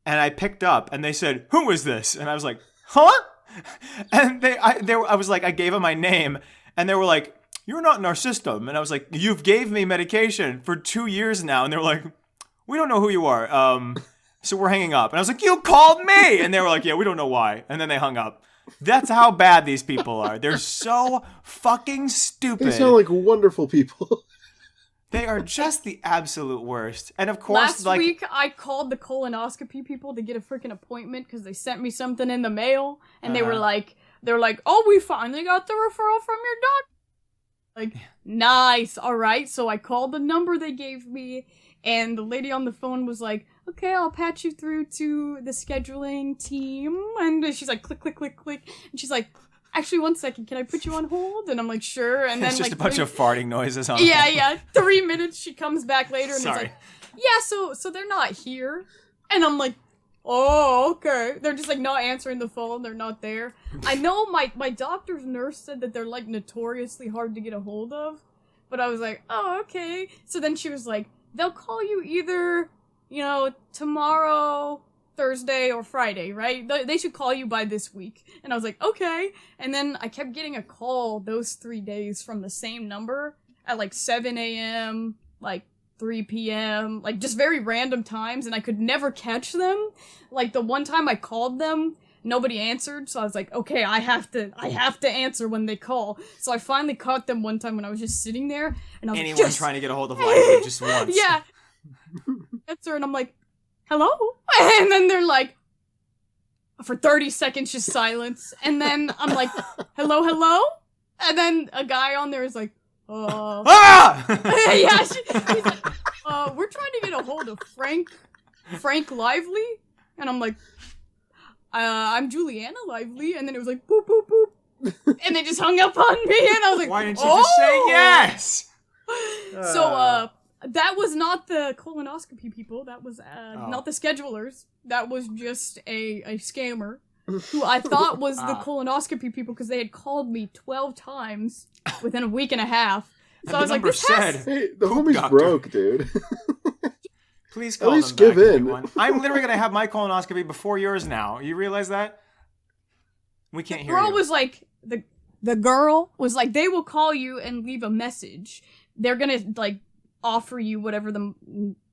and I picked up, and they said, "Who is this?" And I was like, "Huh?" And I was like, I gave them my name, and they were like, "You're not in our system." And I was like, "You've gave me medication for 2 years now." And they were like, "We don't know who you are. So we're hanging up." And I was like, "You called me!" And they were like, "Yeah, we don't know why." And then they hung up. That's how bad these people are. They're so fucking stupid. They sound like wonderful people. They are just the absolute worst. And of course, last week I called the colonoscopy people to get a freaking appointment because they sent me something in the mail, and they were like, "Oh, we finally got the referral from your doctor." Like, nice, all right. So I called the number they gave me, and the lady on the phone was like, "Okay, I'll patch you through to the scheduling team." And she's like, click, click, click, click. And she's like, "Actually, 1 second, can I put you on hold?" And I'm like, "Sure." And then it's just like a bunch of farting noises on. Yeah. 3 minutes, she comes back later and Sorry. it's like, "Yeah, so they're not here." And I'm like, "Oh, okay." They're just like not answering the phone. They're not there. I know my doctor's nurse said that they're like notoriously hard to get a hold of, but I was like, "Oh, okay." So then she was like, "They'll call you either, tomorrow, Thursday, or Friday, right? They should call you by this week." And I was like, "Okay." And then I kept getting a call those 3 days from the same number at like 7 a.m., like 3 p.m., like just very random times, and I could never catch them. Like the one time I called them, nobody answered, so I was like, "Okay, I have to answer when they call." So I finally caught them one time when I was just sitting there, and I was Anyone trying to get a hold of Lively just once. Yeah. Answer, and I'm like, "Hello?" And then they're like, for 30 seconds, just silence. And then I'm like, "Hello?" And then a guy on there is like, Ah! yeah, he's like, "We're trying to get a hold of Frank Lively." And I'm like, "I'm Julianna Lively." And then it was like, boop, boop, boop. And they just hung up on me, and I was like, "Why didn't you just say yes?" So, that was not the colonoscopy people. That was not the schedulers. That was just a scammer who I thought was the colonoscopy people because they had called me 12 times within a week and a half. So I was like, Hey, the homie's doctor. Broke, dude. Please call At least them back, give in. everyone. I'm literally going to have my colonoscopy before yours now. You realize that? We can't hear you. The girl was like, "They will call you and leave a message. They're gonna, like, offer you whatever the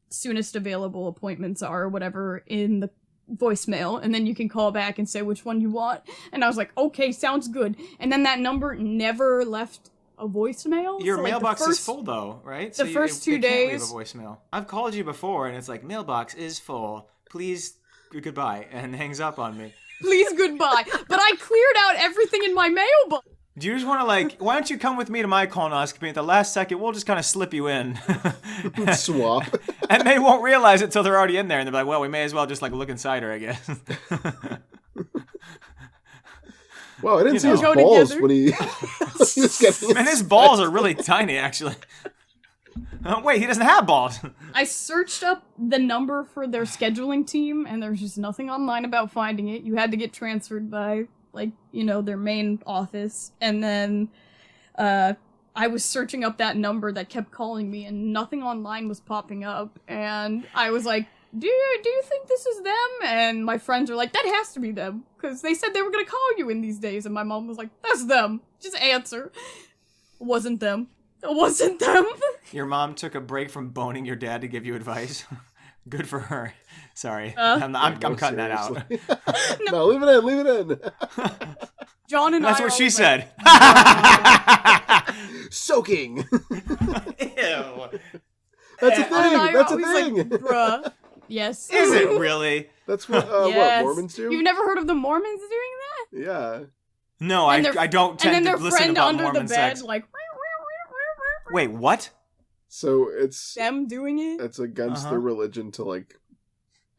soonest available appointments are or whatever in the voicemail, and then you can call back and say which one you want." And I was like, "Okay, sounds good." And then that number never left a voicemail. Your so, like, mailbox is full, though, right? The first 2 days. Can't leave a voicemail. I've called you before, and it's like, "Mailbox is full. Please, goodbye," and hangs up on me. Please, goodbye. But I cleared out everything in my mailbox. Do you just want to, like, why don't you come with me to my colonoscopy? At the last second, we'll just kind of slip you in. Swap. And they won't realize it till they're already in there. And they're like, well, we may as well just, like, look inside her, I guess. Wow, I didn't see his Go balls together. when he was getting Man, his balls are really tiny, actually. Oh, wait, he doesn't have balls. I searched up the number for their scheduling team, and there's just nothing online about finding it. You had to get transferred by, like, you know, their main office. And then I was searching up that number that kept calling me, and nothing online was popping up. And I was like, do you think this is them? And my friends were like, that has to be them, because they said they were going to call you in these days. And my mom was like, that's them. Just answer. It wasn't them. It wasn't them. Your mom took a break from boning your dad to give you advice. Good for her. Sorry. Uh, I'm cutting that out. No, leave it in, leave it in. John and That's I what are she always said. Soaking. Ew. That's a John and I thing. are That's a always thing. like, bruh. Yes. Is it really? That's what Yes. Mormons do. You've never heard of the Mormons doing that? Yeah. No, And I their- don't And tend then to their listen friend about under Mormon the bed, sex. like, Wait, what? So it's them doing it? against Uh-huh. their religion to like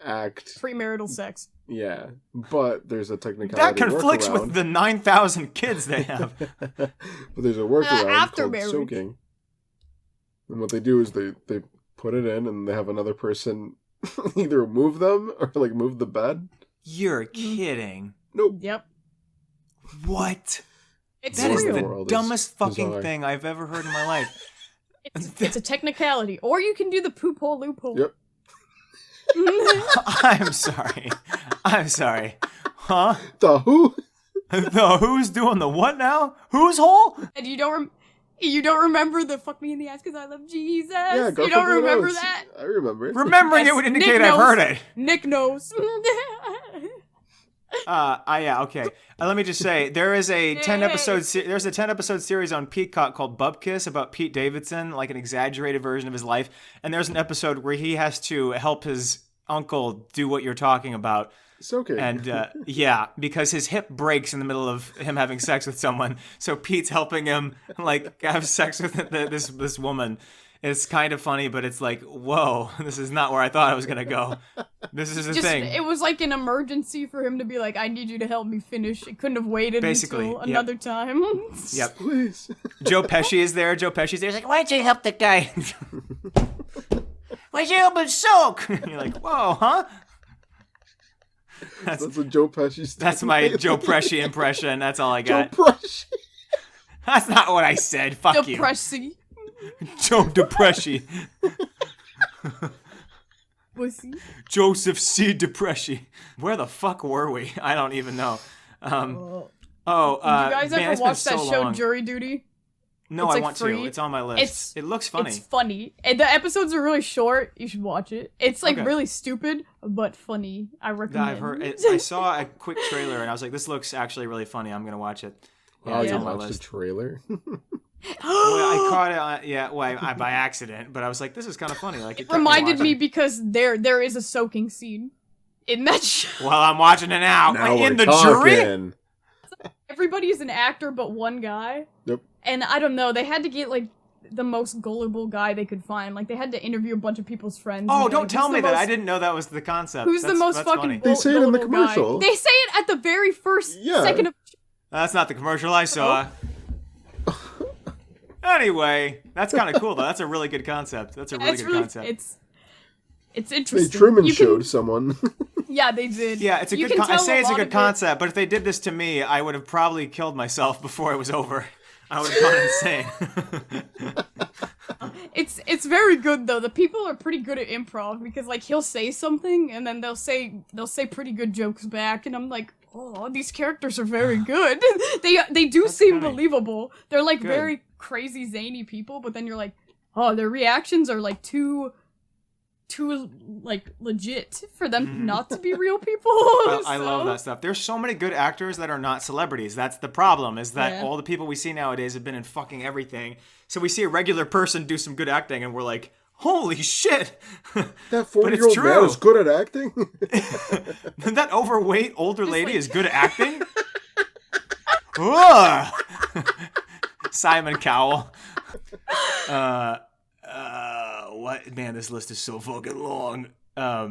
act. Premarital sex. Yeah, but there's a technicality. That conflicts workaround. with the 9,000 kids they have. But there's a workaround after called marriage. soaking. And what they do is they put it in and they have another person either move them or like move the bed. You're kidding. Nope. Yep. What? It's That is real. the world is dumbest fucking bizarre. thing I've ever heard in my life. It's a technicality. Or you can do the poop hole loophole. Yep. I'm sorry. I'm sorry. Huh? The who? The who's doing the what now? Whose hole? And you don't remember the fuck me in the ass because I love Jesus? Yeah, You don't remember Notes. that? I remember it. Remembering Yes, it would Nick indicate I've knows. heard it. Nick knows. Yeah, okay. Let me just say, there is a 10 episode there's a 10 episode series on Peacock called Bupkiss about Pete Davidson, like an exaggerated version of his life. And there's an episode where he has to help his uncle do what you're talking about. Soaking. And yeah, because his hip breaks in the middle of him having sex with someone. So Pete's helping him like have sex with this woman. It's kind of funny, but it's like, whoa, this is not where I thought I was gonna go. This is the thing. It was like an emergency for him to be like, I need you to help me finish. It couldn't have waited Basically, until yep. another time. Yep. Please. Joe Pesci is there. Joe Pesci's there. He's like, why'd you help the guy? Why'd you help him soak? You're like, whoa, huh? That's what Joe Pesci's. That's my Joe Pesci impression. That's all I Joe got. Pesci. That's not what I said. Fuck you. Depressy. Joe Depresci. Pussy. Joseph C. Depresci. Where the fuck were we? I don't even know. Did you man, guys ever it's been watch that so show long. Jury Duty? No, It's, I like, want free. to. It's on my list. It looks funny. It's funny. And the episodes are really short. You should watch it. It's like Okay. really stupid, but funny. I recommend. I've heard. I saw a quick trailer and I was like, this looks actually really funny. I'm gonna watch it. Oh, it's you on my watched the list. trailer? Well, I caught it on, I by accident, but I was like, this is kind of funny. Like, It reminded me because there is a soaking scene in that show. Well, I'm watching it now. Now in we're the jury? talking. Everybody's an actor but one guy. Yep. And I don't know, they had to get like the most gullible guy they could find. Like they had to interview a bunch of people's friends. Oh, and be don't like, tell "Who's me the that. most- I didn't know that was the concept. Who's the most that's fucking funny. They say it in the gullible guy?" commercial. They say it at the very first Yeah. second of That's not the commercial I saw. Anyway, that's kind of cool though. That's a really good concept. That's a really It's good really concept. it's They interesting. Truman You can- showed someone. Yeah, they did. Yeah, it's a You good. can I tell say it's a lot good of it- concept, but if they did this to me, I would have probably killed myself before it was over. I would have gone insane. It's very good though. The people are pretty good at improv because like he'll say something and then they'll say pretty good jokes back and I'm like, oh, these characters are very good. they do seem funny. believable. They're like Good. very crazy zany people, but then you're like, oh, their reactions are like too like legit for them not to be real people. I love that stuff. There's so many good actors that are not celebrities. That's the problem, is that Yeah. all the people we see nowadays have been in fucking everything. So we see a regular person do some good acting and we're like, Holy shit! That 40-year-old true. man is good at acting? That overweight older lady is good at acting? Ugh. Simon Cowell. What? Man, this list is so fucking long.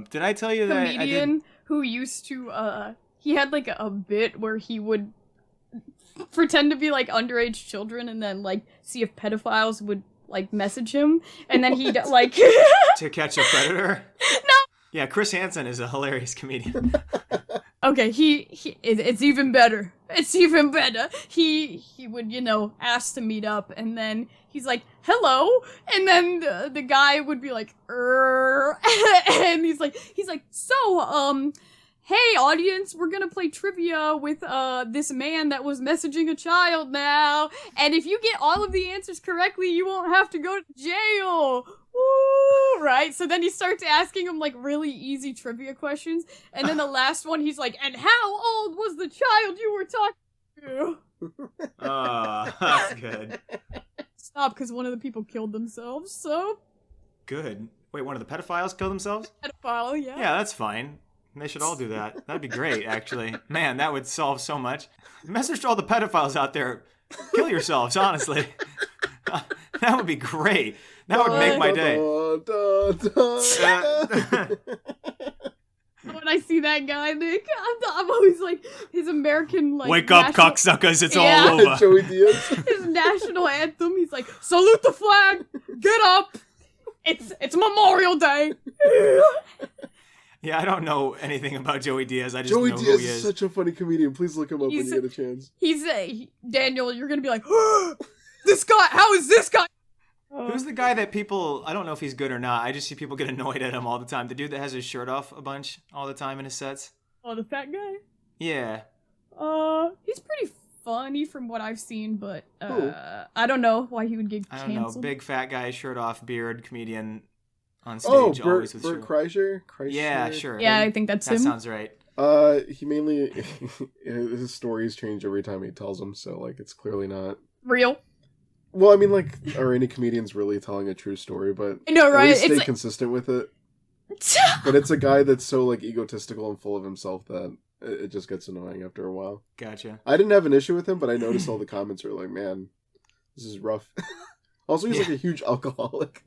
Did I tell you that Comedian who used to, he had like a bit where he would pretend to be like underage children and then like see if pedophiles would like message him, and then he'd like to catch a predator? No. Yeah, Chris Hansen is a hilarious comedian. Okay, it's even better. It's even better. He would, ask to meet up, and then he's like, hello, and then the guy would be like, and he's like, so, hey audience, we're gonna play trivia with, this man that was messaging a child now, and if you get all of the answers correctly, you won't have to go to jail. Woo! Right? So then he starts asking him, like, really easy trivia questions, and then the last one, he's like, and how old was the child you were talking to? That's good. Stop, because one of the people killed themselves, so... Good. Wait, one of the pedophiles killed themselves? Pedophile, yeah. Yeah, that's fine. They should all do that. That'd be great, actually. Man, that would solve so much. Message to all the pedophiles out there. Kill yourselves, honestly. That would be great. That would make my day. When I see that guy, Nick, I'm always like, his American, like... Wake up, cocksuckers, it's all over. Joey Diaz. His national anthem, he's like, salute the flag, get up, it's Memorial Day. Yeah, I don't know anything about Joey Diaz. I just Joey know Diaz who he is is. such a funny comedian. Please look him up when you get a chance. Daniel, you're gonna be like, this guy, how is this guy? Who's the guy that people, I don't know if he's good or not, I just see people get annoyed at him all the time. The dude that has his shirt off a bunch all the time in his sets. Oh, the fat guy? Yeah. He's pretty funny from what I've seen, but, I don't know why he would get canceled. I don't know, big fat guy, shirt off, beard, comedian on stage, always with Bert shirt. Kreischer? Yeah, sure. Yeah, I think that's him. That sounds right. He mainly, his stories change every time he tells them, so, like, it's clearly not... Real? Well, I mean, like, are any comedians really telling a true story? But I know, right? At least stay It's consistent with it. But it's a guy that's so, like, egotistical and full of himself that it just gets annoying after a while. Gotcha. I didn't have an issue with him, but I noticed all the comments were like, man, this is rough. Also, he's like a huge alcoholic.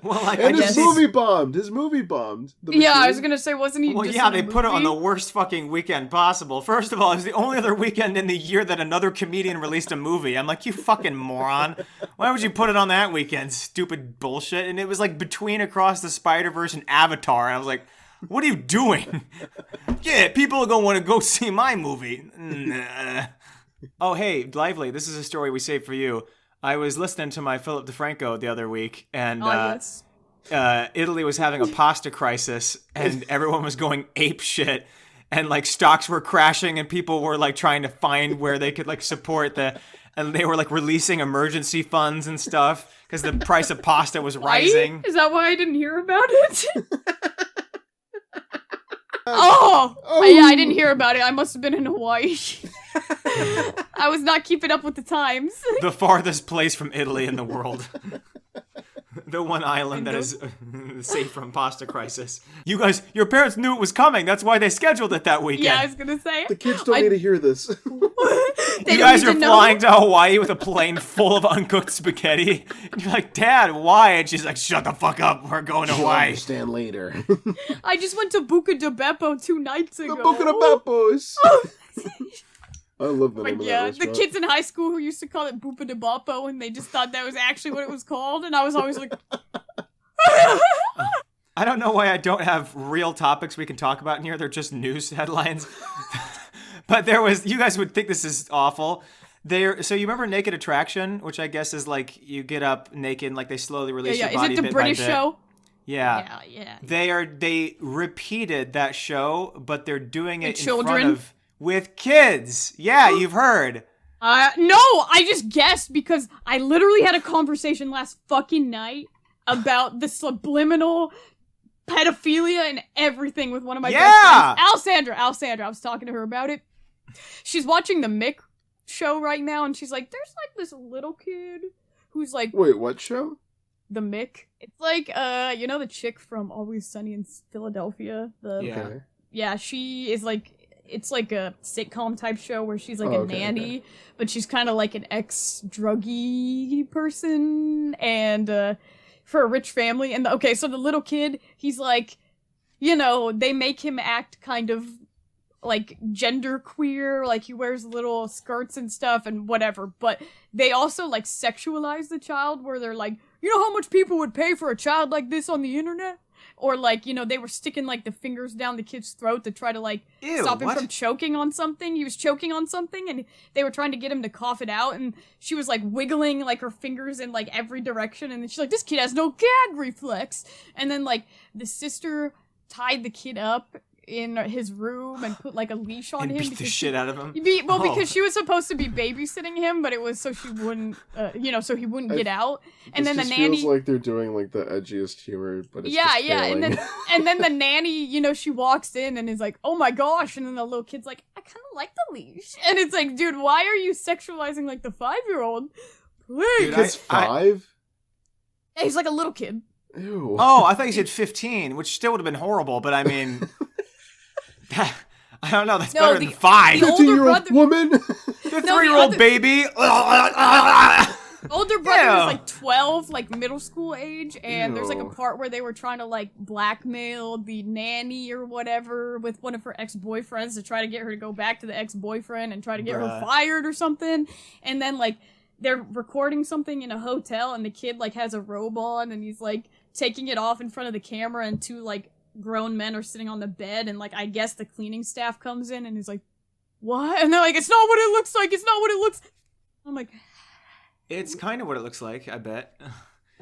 Well, like, and I his guess movie bombed. His movie bombed. Yeah, I was gonna say, wasn't he? Well, just yeah, in a they put it on the movie? worst fucking weekend possible. First of all, it was the only other weekend in the year that another comedian released a movie. I'm like, you fucking moron. Why would you put it on that weekend? Stupid bullshit. And it was like between Across the Spiderverse and Avatar. And I was like, what are you doing? Yeah, people are going to want to go see my movie. Nah. Oh, hey, Lively, this is a story we saved for you. I was listening to my Philip DeFranco the other week, and Yes. Italy was having a pasta crisis, and everyone was going ape shit, and like stocks were crashing, and people were like trying to find where they could like support and they were like releasing emergency funds and stuff because the price of pasta was rising. Right? Is that why I didn't hear about it? Oh, yeah, I didn't hear about it. I must have been in Hawaii. I was not keeping up with the times. The farthest place from Italy in the world. The one island that is safe from pasta crisis. You guys, your parents knew it was coming. That's why they scheduled it that weekend. Yeah, I was gonna say. The kids don't need to hear this. You guys are flying to Hawaii with a plane full of uncooked spaghetti. And you're like, Dad, why? And she's like, shut the fuck up. We're going to You'll Hawaii. understand later. I just went to Buca di Beppo 2 nights ago. The Book of the Bappos. I love the name But of yeah, that the restaurant. kids in high school who used to call it Bupa de Boppo, and they just thought that was actually what it was called, and I was always like... I don't know why I don't have real topics we can talk about in here. They're just news headlines. But there was, you guys would think this is awful. So you remember Naked Attraction, which I guess is like you get up naked and like they slowly release your Is body it the bit British by bit. show? Yeah. Yeah. They repeated that show, but they're doing it in front children? of with kids. Yeah, you've heard. No, I just guessed because I literally had a conversation last fucking night about the subliminal pedophilia and everything with one of my best friends. Alsandra, I was talking to her about it. She's watching the Mick show right now, and she's like, there's like this little kid who's like... Wait, what show? the Mick. It's like you know the chick from Always Sunny in Philadelphia. Yeah. She is like. It's like a sitcom type show where she's like a nanny, but she's kind of like an ex-druggy person and for a rich family. And so the little kid, he's like, you know, they make him act kind of like genderqueer, like he wears little skirts and stuff and whatever, but they also like sexualize the child where they're like, you know how much people would pay for a child like this on the internet? Or, like, you know, they were sticking, like, the fingers down the kid's throat to try to, like, stop him from choking on something. He was choking on something, and they were trying to get him to cough it out, and she was, like, wiggling, like, her fingers in, like, every direction, and then she's like, this kid has no gag reflex! And then, like, the sister tied the kid up in his room and put, like, a leash on and him. beat the shit out of him? Because she was supposed to be babysitting him, but it was so she wouldn't, so he wouldn't get out. And then the nanny feels like they're doing like the edgiest humor, but it's and then the nanny, you know, she walks in and is like, "Oh my gosh!" And then the little kid's like, "I kind of like the leash," and it's like, dude, why are you sexualizing like the 5-year-old? Please, it's 5. Yeah, he's like a little kid. Ew. Oh, I thought you said 15, which still would have been horrible, but I mean, I don't know. That's better than 5. The older 15-year-old woman. The 3-year-old baby. Older brother was like 12, like middle school age, and there's like a part where they were trying to like blackmail the nanny or whatever with one of her ex-boyfriends to try to get her to go back to the ex-boyfriend and try to get her fired or something. And then like they're recording something in a hotel and the kid like has a robe on and he's like taking it off in front of the camera and 2 like grown men are sitting on the bed and like I guess the cleaning staff comes in and is like, what? And they're like, it's not what it looks like, it's not what it looks. I'm like, it's kind of what it looks like, I bet.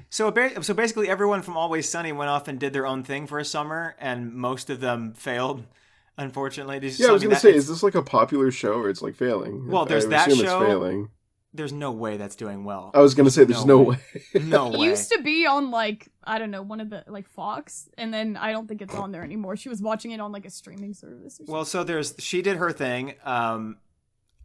So basically everyone from Always Sunny went off and did their own thing for a summer, and most of them failed, unfortunately. I was going to say, is this like a popular show or it's like failing? Well, there's I that assume show. It's failing. There's no way that's doing well. I was going to say, there's no way. No way. It used to be on, like, I don't know, one of the, like, Fox, and then I don't think it's on there anymore. She was watching it on, like, a streaming service or something. Well, so she did her thing.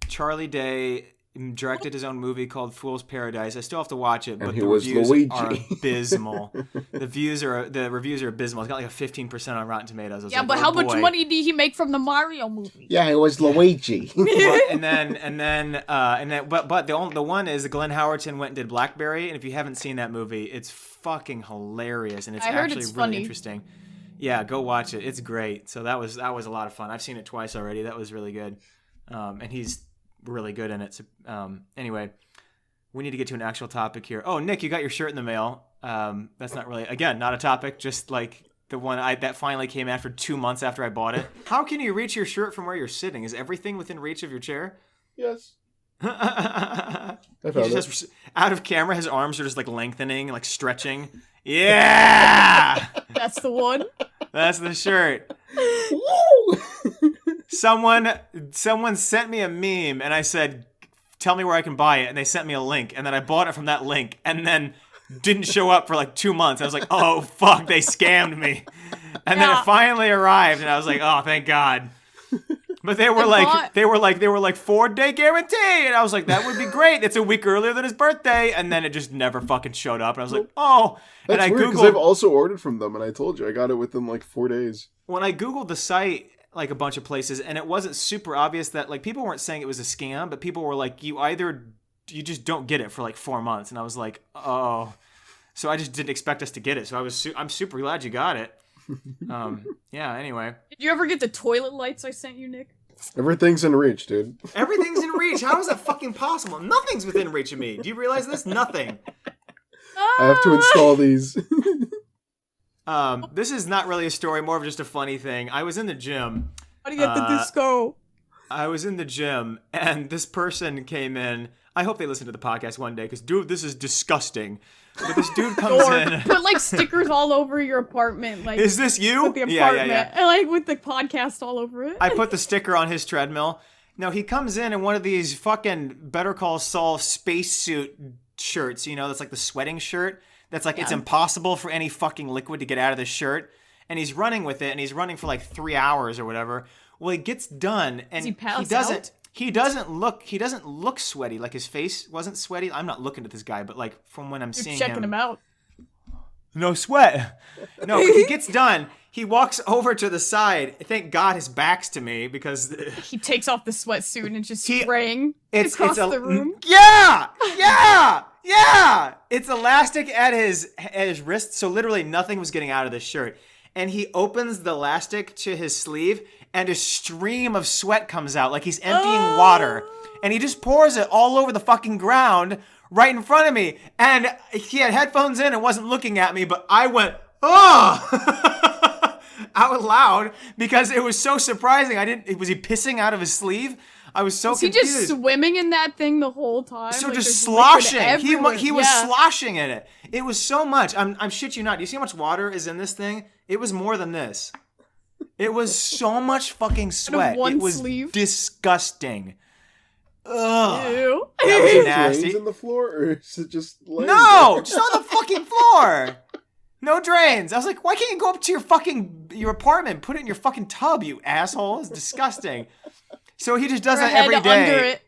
Charlie Day directed his own movie called Fool's Paradise. I still have to watch it, but the reviews are abysmal. The reviews are abysmal. It's got like a 15% on Rotten Tomatoes. Yeah, but how much money did he make from the Mario movie? Yeah, it was Luigi. But the one is Glenn Howerton went and did Blackberry, and if you haven't seen that movie, it's fucking hilarious and it's actually really interesting. Yeah, go watch it. It's great. So that was a lot of fun. I've seen it twice already. That was really good. And he's really good in it. So, anyway, we need to get to an actual topic here. Oh, Nick, you got your shirt in the mail. That's not really, again, not a topic, just like the one that finally came after 2 months after I bought it. How can you reach your shirt from where you're sitting? Is everything within reach of your chair? Yes. I found it. Out of camera, his arms are just like lengthening, like stretching. Yeah! That's the one. That's the shirt. Someone sent me a meme and I said, tell me where I can buy it. And they sent me a link. And then I bought it from that link and then didn't show up for like 2 months. I was like, oh, fuck, they scammed me. And then it finally arrived and I was like, oh, thank God. But they were like 4-day guarantee. And I was like, that would be great. It's a week earlier than his birthday. And then it just never fucking showed up. And I was like, oh. That's and I weird because I've also ordered from them. And I told you, I got it within like 4 days. When I Googled the site, like a bunch of places, and it wasn't super obvious that like people weren't saying it was a scam, but people were like, you just don't get it for like 4 months. And I was like, oh. So I just didn't expect us to get it. So I'm super glad you got it. Yeah, anyway. Did you ever get the toilet lights I sent you, Nick? Everything's in reach, dude. Everything's in reach. How is that fucking possible? Nothing's within reach of me. Do you realize this? Nothing. I have to install these. This is not really a story, more of just a funny thing. I was in the gym. How do you get the disco? I was in the gym, and this person came in. I hope they listen to the podcast one day, because, dude, this is disgusting. But this dude comes in. Put, like, stickers all over your apartment. Like, is this you? With the apartment. Yeah. And, like, with the podcast all over it. I put the sticker on his treadmill. No, he comes in one of these fucking Better Call Saul spacesuit shirts, you know, that's like the sweating shirt. That's like, it's impossible for any fucking liquid to get out of this shirt. And he's running with it, and he's running for like 3 hours or whatever. Well, he gets done, and he doesn't look sweaty. Like, his face wasn't sweaty. I'm not looking at this guy, but like from when I'm seeing him. Checking him out. no sweat. No, he gets done. He walks over to the side. Thank God his back's to me because he takes off the sweatsuit and just spraying across the room. Yeah. It's elastic at his wrist, so literally nothing was getting out of this shirt. And he opens the elastic to his sleeve, and a stream of sweat comes out like he's emptying water. And he just pours it all over the fucking ground right in front of me. And he had headphones in and wasn't looking at me, but I went, oh, out loud because it was so surprising. Was he pissing out of his sleeve? I was so confused. Was he just swimming in that thing the whole time? So like just sloshing. He was sloshing in it. It was so much. I'm shit you not. Do you see how much water is in this thing? It was more than this. It was so much fucking sweat. It was disgusting. Ugh. Ew. That was nasty. Drains in the floor, or is it just laying No, there? just on the fucking floor. No drains. I was like, why can't you go up to your apartment, put it in your fucking tub, you asshole? It's disgusting. So he just does that every day. Under it.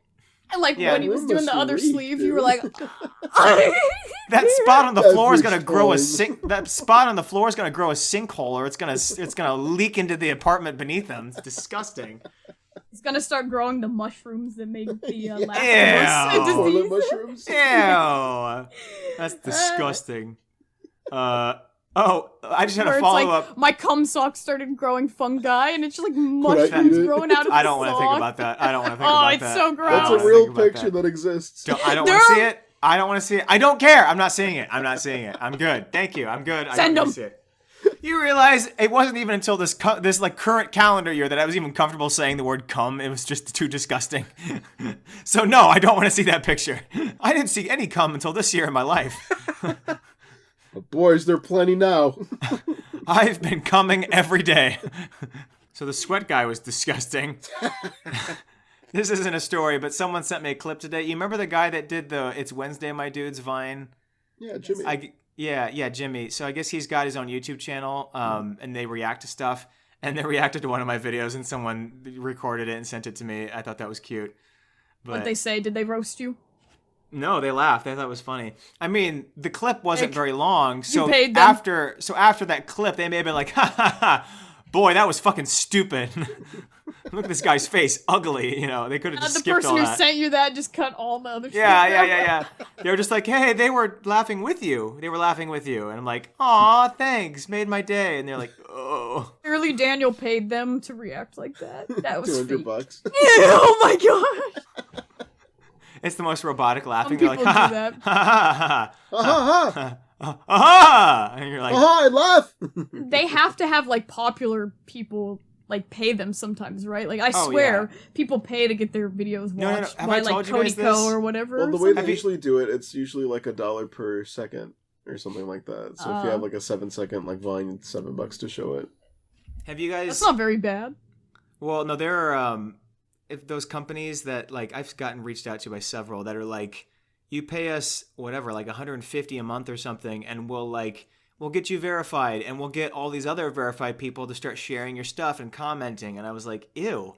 And like when he was doing the other sleeve, you were like, that spot on the floor is gonna grow a That spot on the floor is gonna grow a sinkhole, or it's gonna leak into the apartment beneath him. It's disgusting. He's gonna start growing the mushrooms that make the Ew. mushrooms. Ew. That's disgusting. I just had a follow-up. Like, my cum sock started growing fungi, and it's just like mushrooms growing out of I don't want to think about that. I don't want to think about that. Oh, it's so gross. That's a real picture that exists. I don't want to see it. I don't want to see it. I don't care. I'm not seeing it. I'm good. Thank you. I'm good. I don't want to see it. You realize it wasn't even until this like current calendar year that I was even comfortable saying the word cum. It was just too disgusting. So no, I don't want to see that picture. I didn't see any cum until this year in my life. Boys, there are plenty now. I've been coming every day. So the sweat guy was disgusting. This isn't a story, but someone sent me a clip today. You remember the guy that did the It's Wednesday, My Dudes Vine? Yeah, Jimmy. Yeah, Jimmy. So I guess he's got his own YouTube channel, and they react to stuff. And they reacted to one of my videos, and someone recorded it and sent it to me. I thought that was cute. But what'd they say? Did they roast you? No, they laughed. They thought it was funny. I mean, the clip wasn't very long, so you paid them. after that clip, they may have been like, ha ha ha, boy, that was fucking stupid. Look at this guy's face, ugly. You know, they could have just skipped all that. The person who sent you that just cut all the other shit. Yeah. They were just like, hey, they were laughing with you. And I'm like, aw, thanks, made my day. And they're like, oh. Clearly, Daniel paid them to react like that. That was $200. Oh my gosh. It's the most robotic laughing. Some They're like, people ha do that. ha Ha ha ha. And you're like, I laugh. They have to have like popular people like pay them sometimes, right? Like I swear, people pay to get their videos watched by like Cody Co or whatever. Well, the way they usually do it, it's usually like $1 per second or something like that. So if you have like a 7-second like Vine, it's $7 to show it. Have you guys? That's not very bad. Well, no, there are if those companies that like I've gotten reached out to by several that are like, you pay us whatever, like $150 a month or something, and we'll get you verified, and we'll get all these other verified people to start sharing your stuff and commenting. And I was like, ew.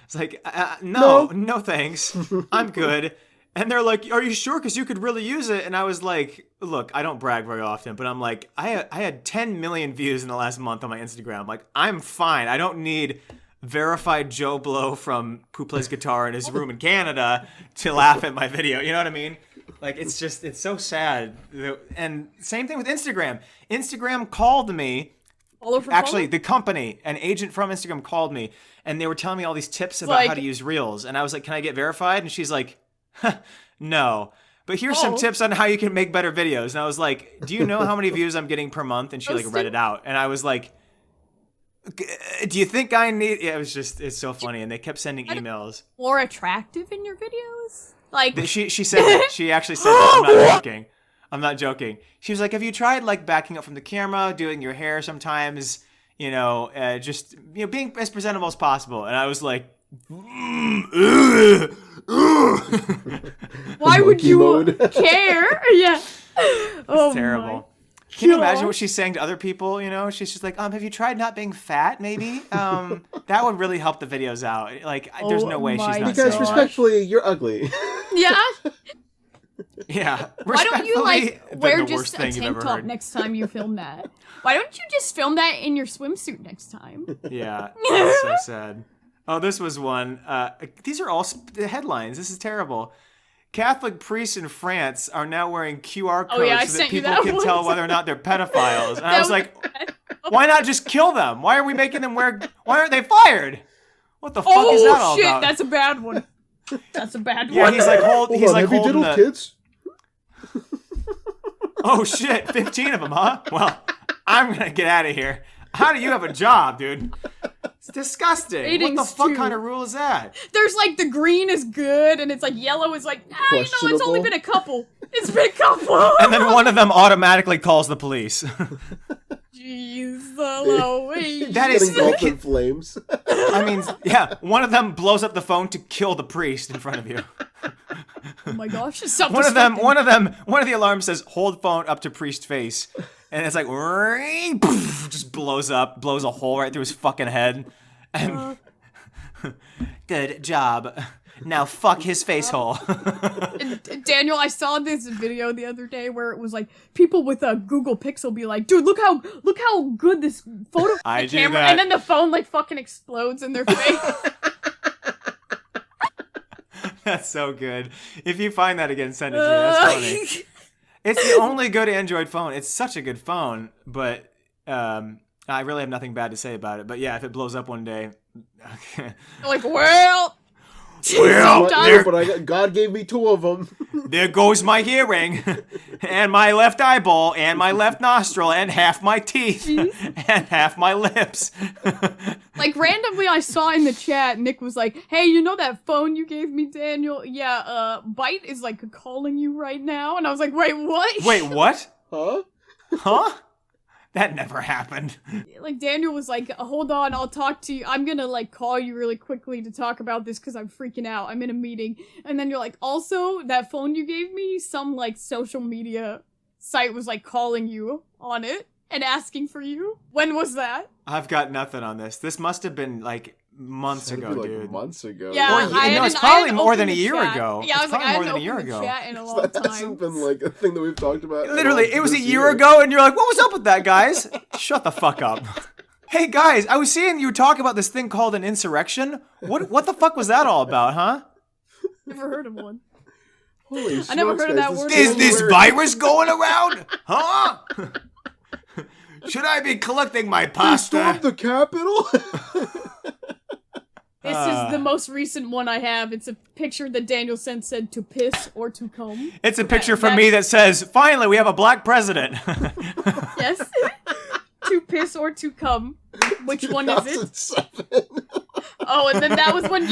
It's like, no, thanks. I'm good. And they're like, are you sure? Because you could really use it. And I was like, look, I don't brag very often, but I'm like, I had 10 million views in the last month on my Instagram. Like, I'm fine. I don't need verified Joe Blow who plays guitar in his room in Canada to laugh at my video. You know what I mean? Like, it's so sad. And same thing with Instagram. Instagram called me. Actually, the company, an agent from Instagram called me, and they were telling me all these tips about how to use Reels. And I was like, can I get verified? And she's like, no. But here's some tips on how you can make better videos. And I was like, do you know how many views I'm getting per month? And she read it out. And I was like, do you think I need... Yeah, it's so funny. And they kept sending emails. More attractive in your videos? Like... She said that. She actually said that. I'm not joking. She was like, have you tried like backing up from the camera, doing your hair sometimes, just, being as presentable as possible? And I was like, why would you care? Yeah. It's terrible. Can you imagine what she's saying to other people? She's just like, have you tried not being fat? Maybe that would really help the videos out. Like, there's no way she's not. Because respectfully, you're ugly. Yeah. Yeah. Why don't you like wear the just worst a thing you've tank ever top heard. next time you film that? Why don't you just film that in your swimsuit next time? Yeah, that's so sad. Oh, this was one. These are all the headlines. This is terrible. Catholic priests in France are now wearing QR codes I so that sent you people that can one. tell whether or not they're pedophiles. And I That was like, why not just kill them? Why are we making them wear? Why aren't they fired? What the fuck is that all shit, about? that's a bad one. That's a bad Yeah, one. he's like Hold on, have you diddled kids? Oh shit, 15 of them, huh? Well, I'm gonna get out of here. How do you have a job, dude? It's disgusting. What the Ratings fuck too. kind of rule is that? There's like the green is good, and it's like yellow is like, it's only Questionable. been a couple. It's been a couple. And then one of them automatically calls the police. Jeez, Louise. That Getting is engulfed in flames. I mean, yeah, one of them blows up the phone to kill the priest in front of you. Oh my gosh, it's One of the alarms says, hold phone up to priest face. And it's like, just blows up, blows a hole right through his fucking head. And good job. Now fuck his face hole. Daniel, I saw this video the other day where it was like people with a Google Pixel be like, dude, look how good this photo I do camera, that. and then the phone like fucking explodes in their face. That's so good. If you find that again, send it to me. That's funny. It's the only good Android phone. It's such a good phone, but I really have nothing bad to say about it. But yeah, if it blows up one day, Like, well, there, But God gave me 2 of them. there goes my hearing, and my left eyeball, and my left nostril, and half my teeth, and half my lips. like randomly I saw in the chat, Nick was like, hey, you know that phone you gave me, Daniel? Yeah, Byte is like calling you right now. And I was like, wait, what? Wait, what? Huh? Huh? That never happened. Like Daniel was like, hold on, I'll talk to you. I'm gonna like call you really quickly to talk about this because I'm freaking out. I'm in a meeting. And then you're like, also, that phone you gave me, some like social media site was like calling you on it and asking for you. When was that? I've got nothing on this. This must have been like months It'd ago, be like dude. months ago. Yeah, Or, I no, hadn't- it's I probably hadn't more than opened a the year chat. ago. Yeah, I was It's like, I probably more hadn't than a year opened the ago. chat in a long That time. hasn't been like a thing that we've talked about. Literally, it was a this year ago, and you're like, what was up with that, guys? Shut the fuck up. Hey, guys, I was seeing you talk about this thing called an insurrection. What the fuck was that all about, huh? Never heard of one. Holy I never smokes, heard of guys, that word. Is this January- virus going around? Huh? Should I be collecting my They pasta? stormed the Capitol? This is the most recent one I have. It's a picture that Daniel sent said to piss or to comb. It's a picture from me that says, finally, we have a black president. Yes. To piss or to come. Which one is it? 2007. Oh, and then that was when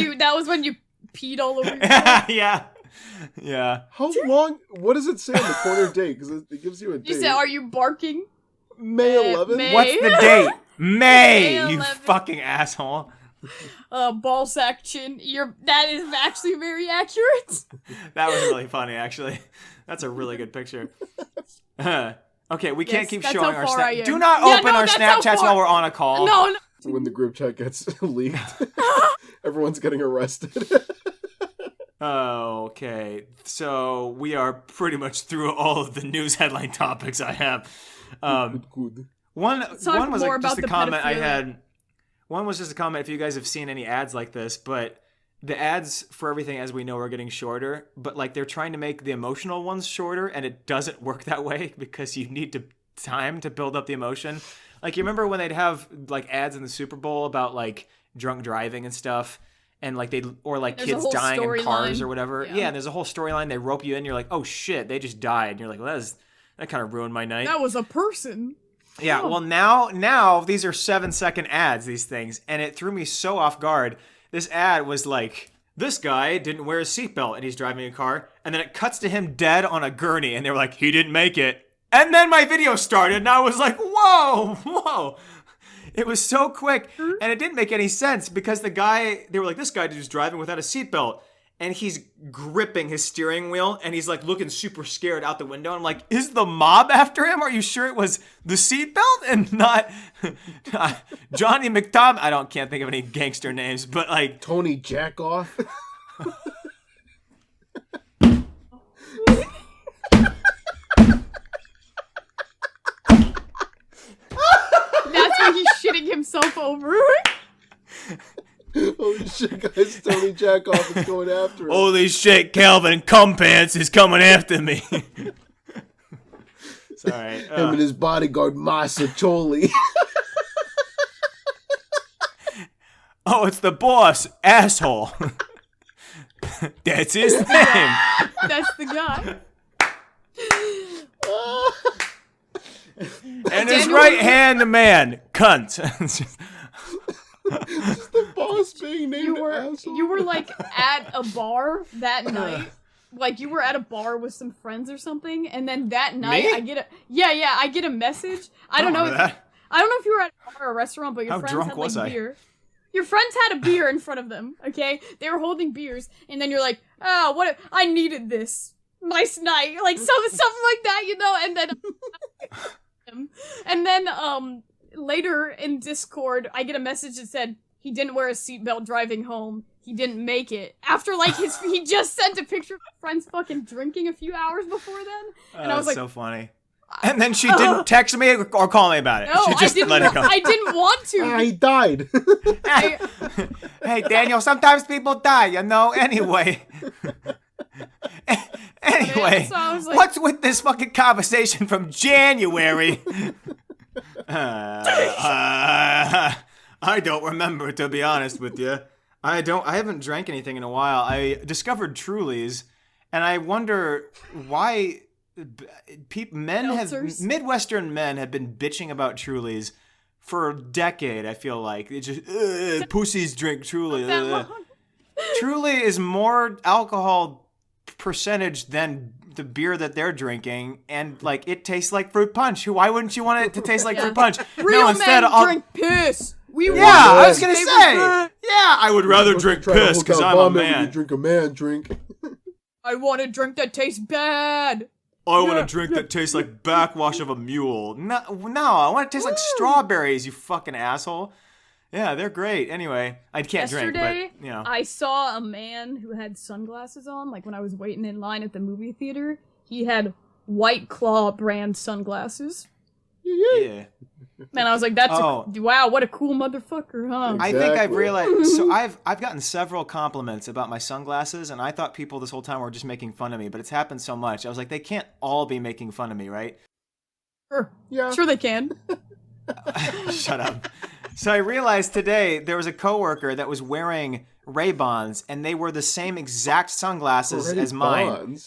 you peed all over yourself. Yeah. How long? What does it say on the corner date? Because it gives you a date. You said, are you barking? May 11th? May. What's the date? May, May you 11th. fucking asshole. Ball sack chin. That is actually very accurate. That was really funny, actually. That's a really good picture. Okay, we can't Yes, keep that's showing how our far I Snap. am. Do not Yeah, open no, our that's how Snapchats far- while we're on a call. No, When the group chat gets leaked, everyone's getting arrested. Okay, so we are pretty much through all of the news headline topics I have. Good. One talk was more like just about a the comment I pedophilia. had. One was just a comment if you guys have seen any ads like this, but the ads for everything, as we know, are getting shorter. But like they're trying to make the emotional ones shorter, and it doesn't work that way because you need time to build up the emotion. Like you remember when they'd have like ads in the Super Bowl about like drunk driving and stuff, and like kids whole dying in cars storyline. or whatever. Yeah. Yeah, and there's a whole storyline. They rope you in. You're like, oh shit, they just died. And you're like, well, that kind of ruined my night. that was a person. Yeah, well now these are 7-second ads, these things, and it threw me so off guard. This ad was like, this guy didn't wear a seatbelt and he's driving a car, and then it cuts to him dead on a gurney, and they were like, he didn't make it. And then my video started, and I was like, whoa. It was so quick, and it didn't make any sense because they were like, this guy was driving without a seatbelt. And he's gripping his steering wheel, and he's like looking super scared out the window. And I'm like, is the mob after him? Are you sure it was the seatbelt and not Johnny McDonald? Can't think of any gangster names, but like Tony Jackoff. himself over. Holy shit, guys! Tony Jackoff is going after him. Holy shit, Calvin Cumpants is coming after me. Sorry. Him and his bodyguard Masa Choli. Oh, it's the boss, asshole. That's his name. That's the guy. And his right hand man, cunt. Just the boss being named asshole. You were like at a bar that night. Like you were at a bar with some friends or something, and then that night Me? I get a message. I don't know if you were at a bar or a restaurant, but your How friends drunk had was like I? beer. Your friends had a beer in front of them, okay? They were holding beers, and then you're like, oh, what? I needed this. Nice night. Like, something like that, you know? And then, later in Discord, I get a message that said, he didn't wear a seatbelt driving home. He didn't make it. After, like, he just sent a picture of friends fucking drinking a few hours before then. And I was like, so funny. And then she didn't text me or call me about it. no, She just let it go. I didn't want to. He died. Hey, Daniel, sometimes people die, you know? Anyway. Anyway, So I was like, what's with this fucking conversation from January? I don't remember, to be honest with you. I haven't drank anything in a while. I discovered Trulies, and I wonder why Midwestern men have been bitching about Trulies for a decade. I feel like it's just pussies drink Truly. Truly is more alcohol percentage than the beer that they're drinking, and like it tastes like fruit punch. Why wouldn't you want it to taste like fruit punch? real men drink piss. I was gonna say. Yeah, I would rather drink piss because I'm a man. You drink a man drink. I want a drink that tastes bad. I want a drink that tastes like backwash of a mule. No, I want it to taste like strawberries, you fucking asshole. Yeah, they're great. Anyway, I can't drink, Yesterday, but, you know. I saw a man who had sunglasses on, like when I was waiting in line at the movie theater. He had White Claw brand sunglasses. Yeah. Man, I was like, wow, what a cool motherfucker, huh? I think I've realized, so I've gotten several compliments about my sunglasses, and I thought people this whole time were just making fun of me, but it's happened so much. I was like, they can't all be making fun of me, right? Sure. Yeah. Sure they can. Shut up. So I realized today there was a coworker that was wearing Ray-Bans, and they were the same exact sunglasses as mine.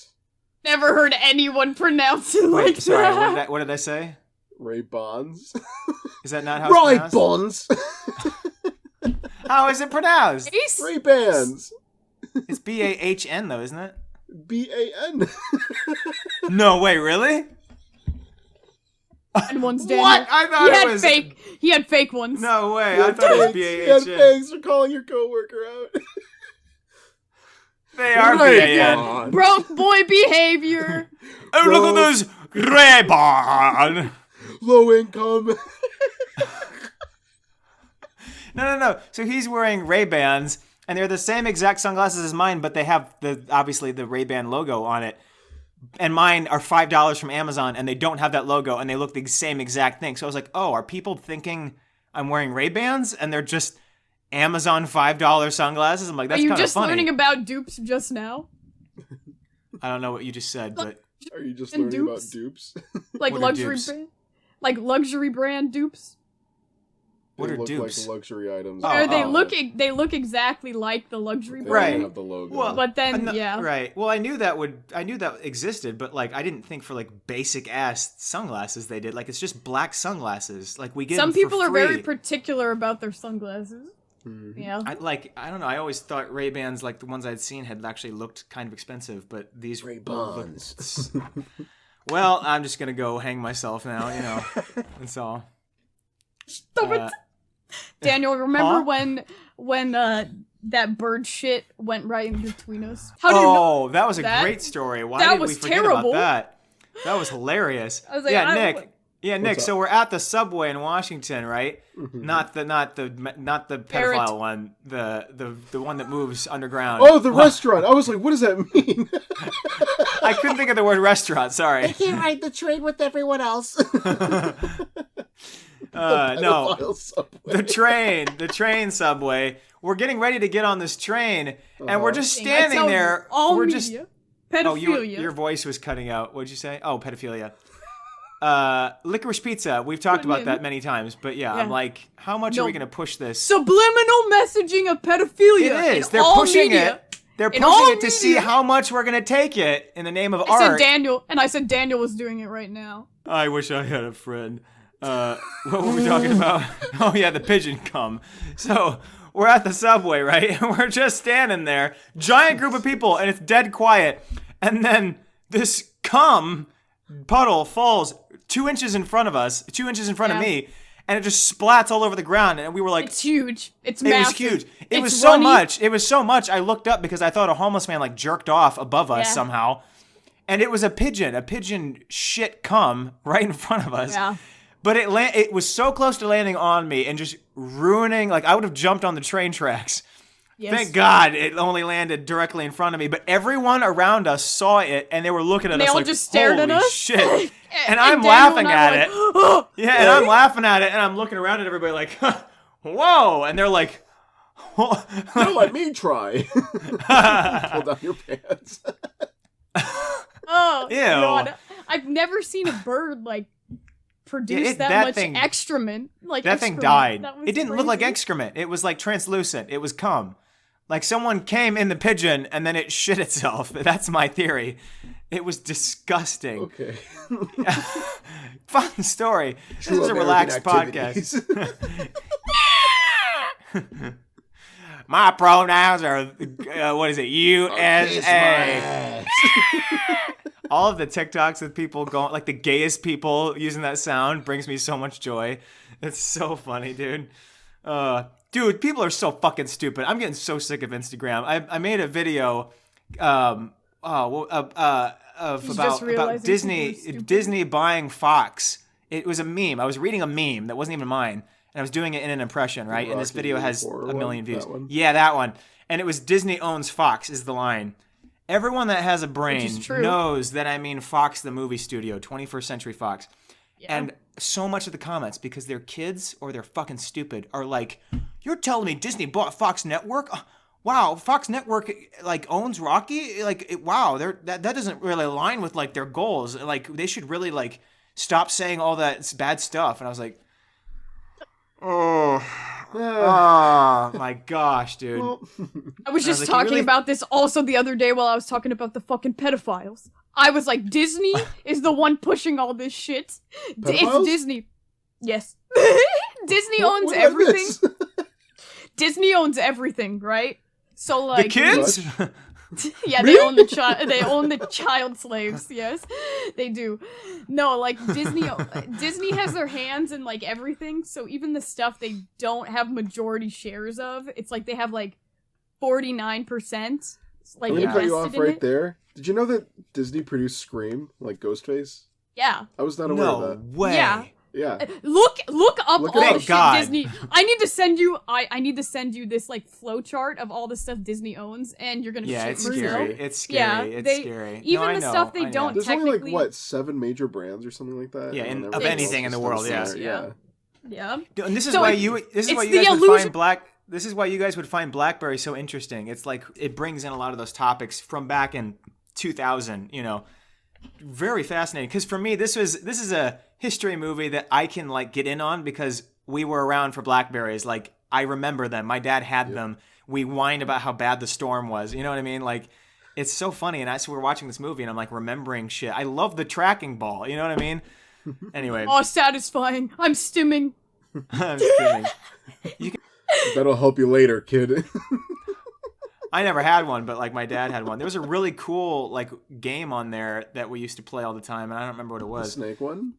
Never heard anyone pronounce it like that. Sorry, what did I say? Ray-Bans. Is that not how it's pronounced? Ray-Bans. How is it pronounced? Ray-Bans. It's B-A-H-N though, isn't it? B-A-N. No way, really? And one's Daniel. What? I thought it was fake. He had fake ones. No way. I thought it was B-A-H-N. Thanks for calling your coworker out. They are B-A-N. Broke boy behavior. Oh, look at those Ray-Ban. Low income. No. So he's wearing Ray-Bans, and they're the same exact sunglasses as mine, but they have obviously the Ray-Ban logo on it. And mine are $5 from Amazon, and they don't have that logo, and they look the same exact thing. So I was like, oh, are people thinking I'm wearing Ray-Bans, and they're just Amazon $5 sunglasses? I'm like, that's kind of funny. Are you just learning about dupes just now? I don't know what you just said, but... Are you just learning about dupes? Like What are luxury dupes? brand? Like luxury brand dupes? What They are look dupes? like luxury items. Or they look exactly like the luxury They brand. don't have the logo. Well, But then, no, yeah. Right. Well, I knew that existed, but like I didn't think for like basic ass sunglasses they did. Like it's just black sunglasses. Like we get Some them for people are very free. particular about their sunglasses. Mm-hmm. Yeah. I don't know. I always thought Ray-Bans, like the ones I'd seen, had actually looked kind of expensive, but these Ray-Bans. Well, I'm just gonna go hang myself now. You know, that's all. Stop it. Daniel, remember when that bird shit went right in between us? How do you know? That was a that? great story. Why That did we was forget terrible. about that? That was hilarious. I was like, yeah, I- Nick. Yeah, Nick. What's So up? we're at the subway in Washington, right? Mhm. Not the Parrot. pedophile one. The one that moves underground. Oh, the restaurant. I was like, what does that mean? I couldn't think of the word restaurant. Sorry. can't ride the train with everyone else. No. Pedophile subway. the train subway. We're getting ready to get on this train, and we're just I standing tell you, there. all We're media, just pedophilia. your voice was cutting out. What'd you say? Oh, pedophilia. Licorice pizza. We've talked about that many times, but yeah, I'm like, how much are we gonna push this? Subliminal messaging of pedophilia. It is. In They're all pushing media. it. They're In pushing all it to see media. how much we're gonna take it in the name of I said art. Daniel, and I said Daniel was doing it right now. I wish I had a friend. What were we talking about? Oh yeah, the pigeon cum. So we're at the subway, right? And we're just standing there, giant group of people, and it's dead quiet. And then this cum puddle falls 2 inches in front of us, 2 inches in front of me, and it just splats all over the ground. And we were like, It's huge. It's it massive. was huge. It It's was so runny. much. It was so much. I looked up because I thought a homeless man like jerked off above us somehow. And it was a pigeon shit cum right in front of us. Yeah. But it was so close to landing on me and just ruining, like I would have jumped on the train tracks. Yes. Thank God it only landed directly in front of me. But everyone around us saw it and they were looking at They us all like, just stared at holy us. shit. And Daniel I'm laughing and I at were it. like, Yeah, and I'm laughing at it and I'm looking around at everybody like, whoa. And they're like, Don't let me try. Pull down your pants. Oh, Ew. God. I've never seen a bird, like, produce that that much thing- excrement. Like, that thing excrement. died. That was It didn't look like crazy. excrement. It was like translucent. It was cum. Like someone came in the pigeon and then it shit itself. That's my theory. It was disgusting. Okay. Fun story. This True is a American relaxed activities. podcast. My pronouns are, what is it, Kiss my USA. ass. All of the TikToks with people going, like the gayest people using that sound brings me so much joy. It's so funny, dude. Dude, people are so fucking stupid. I'm getting so sick of Instagram. I made a video of just about realizing Disney people are stupid. Disney buying Fox. It was a meme. I was reading a meme that wasn't even mine, and I was doing it in an impression, right? And this Rocky video has Horror a million one? views. That one? Yeah, that one. And it was Disney owns Fox is the line. Everyone that has a brain is true. knows that I mean Fox, the movie studio, 21st Century Fox. Yeah. And so much of the comments, because they're kids or they're fucking stupid, are like, "You're telling me Disney bought Fox Network? Wow, Fox Network like owns Rocky? Wow, that doesn't really align with like their goals. Like they should really like stop saying all that bad stuff." And I was like, oh my gosh, dude. Well, I was just like, talking really- about this also the other day while I was talking about the fucking pedophiles. I was like, Disney is the one pushing all this shit. Pedophiles? It's Disney. Yes. Disney what- owns what I everything. miss? Disney owns everything, right? So like the kids? yeah, they own the child. They own the child slaves. Yes, they do. No, like Disney has their hands in like everything. So even the stuff they don't have majority shares of, it's like they have like 49%. Like I'm gonna cut you off invested in right it. there. Did you know that Disney produced Scream, like Ghostface? Yeah, I was not aware of No that. way. Yeah. Yeah. look up Look all it the up. shit God. Disney. I need to send you. I need to send you this like flow chart of all the stuff Disney owns, and you're gonna Yeah, shit it's yourself. scary. It's scary. Yeah, it's they- scary. even No, I the know, stuff they I know. don't- There's only like technically- what 7 major brands or something like that. Yeah, And of everything anything else in the is world, still yeah. there, Yeah. Yeah. And this is So why it's- you it's guys the would illusion- find This is why you guys would find BlackBerry so interesting. It's like it brings in a lot of those topics from back in 2000. You know, very fascinating. Because for me, this is a history movie that I can like get in on because we were around for Blackberries. Like I remember them. My dad had them. We whined about how bad the storm was. You know what I mean? Like it's so funny. And so we're watching this movie, and I'm like remembering shit. I love the tracking ball. You know what I mean? Anyway, Oh, satisfying. I'm stimming. I'm kidding. That'll help you later, kid. I never had one, but like my dad had one. There was a really cool like game on there that we used to play all the time, and I don't remember what it The was. snake one?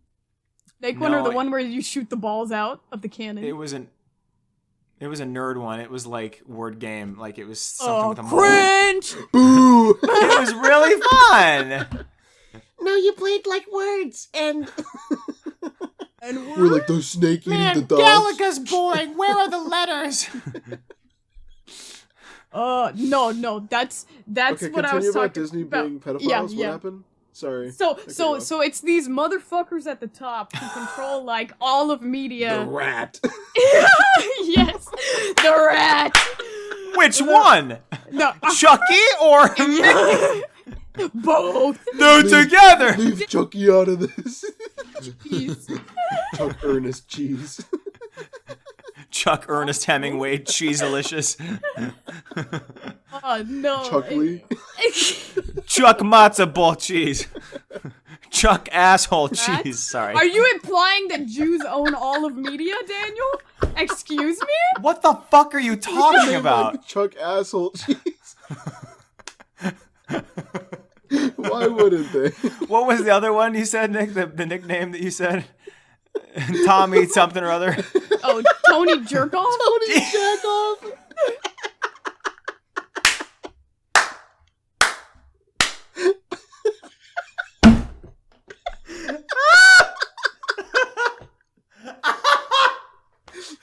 Like one or No, the one where you shoot the balls out of the cannon. It was a nerd one. It was like word game, like it was something Oh, with a mole. cringe! Boo! It was really fun. No, you played like words and And We're like those snake eating the dogs. Galacus boring. Where are the letters? no, that's Okay, what I continue was about talking Disney about. being pedophiles. Yeah, What yeah. happened? Sorry. So it's these motherfuckers at the top who control like all of media. The rat. Yes, the rat. Which one? No, Chucky or Mickey? both. They're together. Leave Chucky out of this. Jeez. Chuck Ernest Cheese. Chuck Ernest Hemingway, cheese-alicious. Oh no. Chuck Lee. Chuck matzo ball cheese. Chuck asshole cheese. Sorry. Are you implying that Jews own all of media, Daniel? Excuse me? What the fuck are you talking about? Chuck Asshole Cheese. Why wouldn't they? What was the other one you said, Nick? The nickname that you said? Tommy something or other. Oh, Tony Jerkoff? Tony Jerkoff.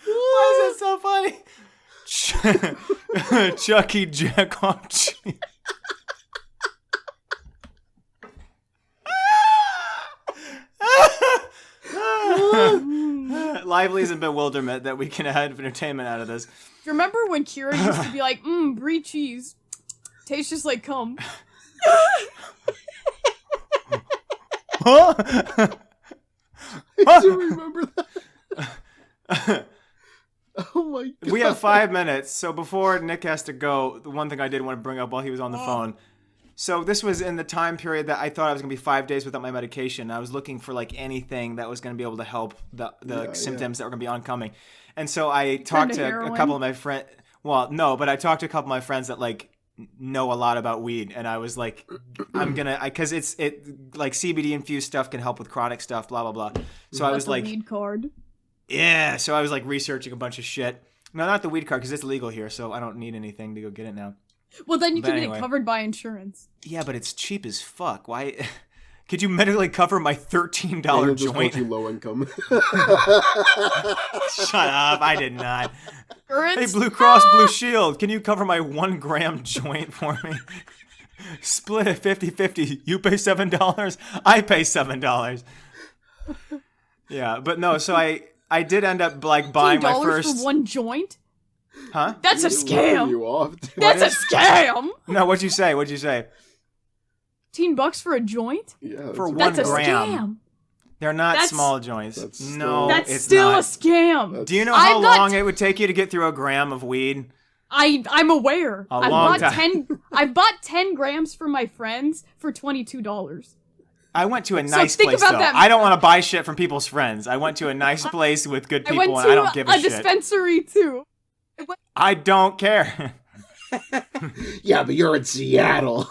Why is that so funny? Chucky Jerkoff cheese. Lively's in bewilderment that we can have entertainment out of this. Remember when Kira used to be like, brie cheese. Tastes just like cum. Huh? I do remember that. Oh my god. We have 5 minutes, so before Nick has to go, the one thing I did want to bring up while he was on the phone. So this was in the time period that I thought I was going to be 5 days without my medication. I was looking for like anything that was going to be able to help the symptoms that were going to be oncoming. And so I talked to a couple of my friends. Well, no, but I talked to a couple of my friends that like know a lot about weed, and I was like, I'm gonna, because it like CBD infused stuff can help with chronic stuff, blah blah blah. So I was like, weed card. Yeah, so I was like researching a bunch of shit. No, not the weed card because it's legal here, so I don't need anything to go get it now. Well, then you But can anyway. get it covered by insurance. Yeah, but it's cheap as fuck. Why? Could you medically cover my $13 Daniel just joint? called you low income. Shut up! I did not. Hey, Insurance? Blue Cross Blue Shield, can you cover my 1 gram joint for me? Split it 50-50. You pay $7. I pay $7. Yeah, but no. So I did end up like buying my $15 first. for one joint? Huh? That's a Ripping scam. you off, dude. That's a scam. No, what'd you say? What'd you say? $15 for a joint? Yeah, For that's 1 That's a gram. scam. They're not That's- small joints. That's No, That's it's still not. a scam. That's- Do you know how I've got long it would take you to get through a gram of weed? I'm aware. A long time. I've bought 10 grams for my friends for $22. I went to a nice think place, about though. that. I don't want to buy shit from people's friends. I went to a nice place with good I people, went and I to don't give a a shit. dispensary too. I don't care. Yeah, but you're in Seattle.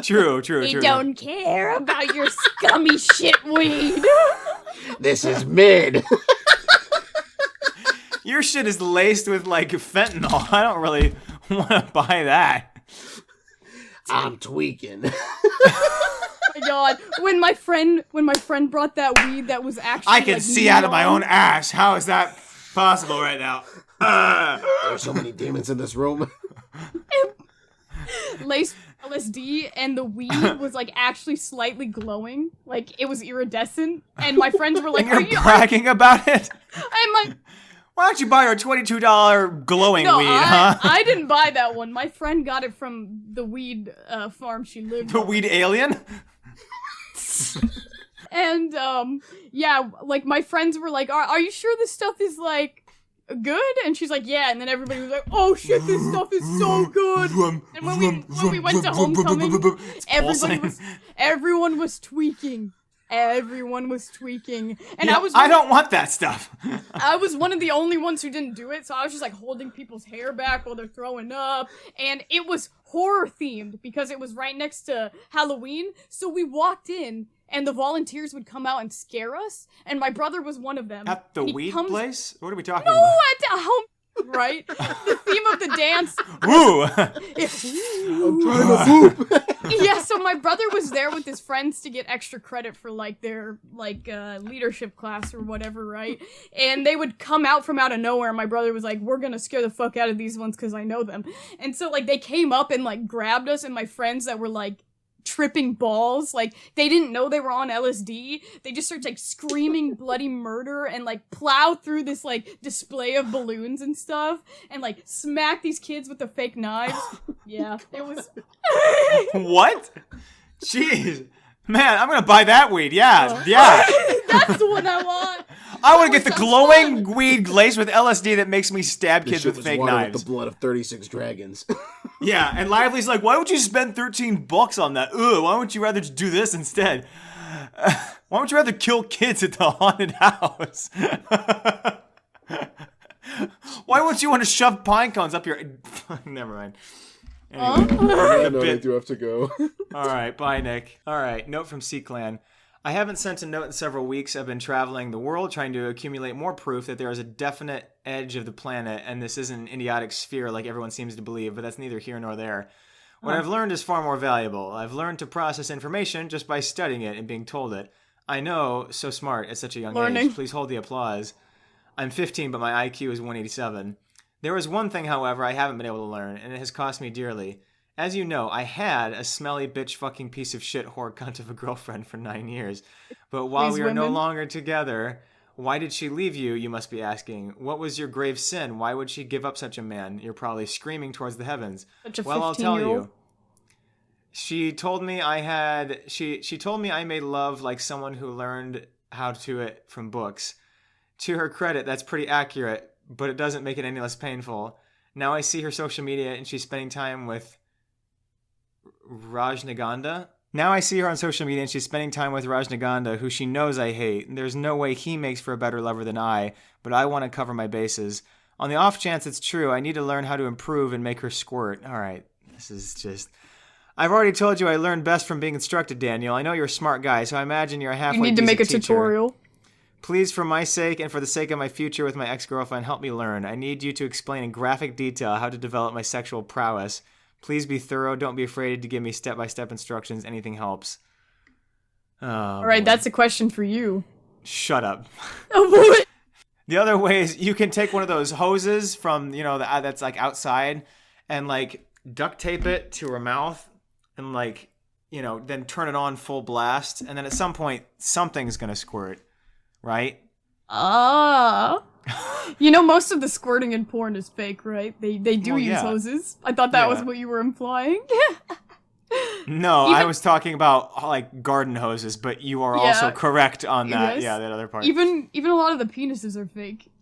True. We don't care about your scummy shit weed. This is mid. Your shit is laced with, like, fentanyl. I don't really want to buy that. I'm tweaking. Oh my god, when my friend brought that weed that was actually I can like, see out of my neon- own ass. How is that possible right now? There's so many demons in this room. laced LSD, and the weed was like actually slightly glowing, like it was iridescent, and my friends were like, And you're bragging about it? I'm like, Why don't you buy her $22 glowing no, weed, huh? I didn't buy that one. My friend got it from the weed farm she lived The on. weed alien? And yeah, like my friends were like, are you sure this stuff is like good? And she's like, yeah. And then everybody was like, oh shit, this stuff is so good. And when we went to homecoming, everyone was tweaking. Everyone was tweaking. And Yeah, I don't want that stuff. I was one of the only ones who didn't do it, so I was just like holding people's hair back while they're throwing up. And it was horror themed because it was right next to Halloween. So we walked in and the volunteers would come out and scare us. And my brother was one of them. At the He weed comes- place? What are we talking No, about? at home, right? The theme of the dance. Woo! I'm trying to poop. Yeah, so my brother was there with his friends to get extra credit for like their leadership class or whatever, right? And they would come out from out of nowhere, and my brother was like, we're gonna scare the fuck out of these ones because I know them. And so like they came up and like grabbed us, and my friends that were like tripping balls. Like, they didn't know they were on LSD. They just started, like, screaming bloody murder and, like, plow through this, like, display of balloons and stuff and, like, smack these kids with the fake knives. Yeah, it was... What? Jeez. Man, I'm gonna buy that weed. Yeah, yeah. That's the one I want. I want to get the glowing weed laced with LSD that makes me stab kids with fake knives. With the blood of 36 dragons. Yeah, and Lively's like, why would you spend $13 on that? Ugh, why wouldn't you rather just do this instead? Why would you rather kill kids at the haunted house? Why wouldn't you want to shove pine cones up your... Never mind. Anyway, No, I do have to go. All right, bye, Nick. All right, note from C-Clan. I haven't sent a note in several weeks. I've been traveling the world trying to accumulate more proof that there is a definite edge of the planet and this isn't an idiotic sphere like everyone seems to believe, but that's neither here nor there. What I've learned is far more valuable. I've learned to process information just by studying it and being told it. I know, so smart at such a young age. Please hold the applause. I'm 15, but my IQ is 187. There is one thing, however, I haven't been able to learn, and it has cost me dearly. As you know, I had a smelly bitch fucking piece of shit whore cunt of a girlfriend for 9 years. But while we are no longer together, why did she leave you, you must be asking? What was your grave sin? Why would she give up such a man? You're probably screaming towards the heavens. Well, I'll tell you. She told me she told me I made love like someone who learned how to it from books. To her credit, that's pretty accurate, but it doesn't make it any less painful. Now I see her social media and she's spending time with Rajnaganda. Now I see her on social media and she's spending time with Rajnaganda, who she knows I hate. There's no way he makes for a better lover than I, but I want to cover my bases. On the off chance it's true, I need to learn how to improve and make her squirt. Alright, this is just... I've already told you I learned best from being instructed, Daniel. I know you're a smart guy, so I imagine you're a halfway decent teacher. You need to make a tutorial. Please, for my sake and for the sake of my future with my ex-girlfriend, help me learn. I need you to explain in graphic detail how to develop my sexual prowess. Please be thorough. Don't be afraid to give me step-by-step instructions. Anything helps. All right, that's a question for you. Shut up. Oh, boy. The other way is you can take one of those hoses from, that's like outside and like duct tape it to her mouth and like, then turn it on full blast. And then at some point, something's going to squirt. Right? Most of the squirting in porn is fake, right? They do use hoses. I thought that was what you were implying. No, I was talking about like garden hoses, but you are also correct on that. Yes. Yeah, that other part. Even a lot of the penises are fake.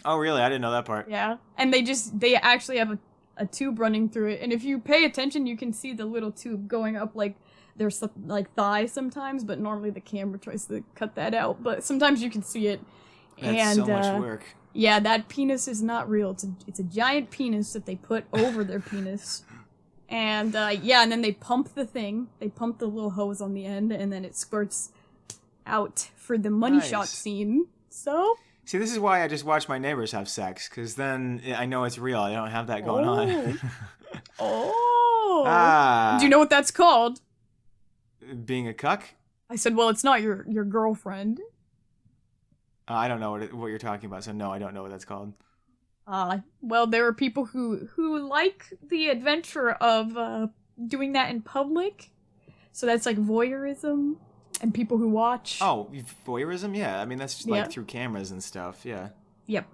Oh, really? I didn't know that part. Yeah, and they actually have a tube running through it, and if you pay attention, you can see the little tube going up like there's like thigh sometimes, but normally the camera tries to cut that out. But sometimes you can see it. That's so much work. Yeah, that penis is not real. It's a giant penis that they put over their penis. And and then they pump the thing. They pump the little hose on the end, and then it squirts out for the money shot scene. So... See, this is why I just watch my neighbors have sex, because then I know it's real. I don't have that going on. Do you know what that's called? Being a cuck? I said, well, it's not your girlfriend. I don't know what you're talking about, so no, I don't know what that's called. Well, there are people who like the adventure of doing that in public. So that's like voyeurism, and people who watch. Oh, voyeurism? Yeah, I mean, that's like through cameras and stuff, yeah. Yep.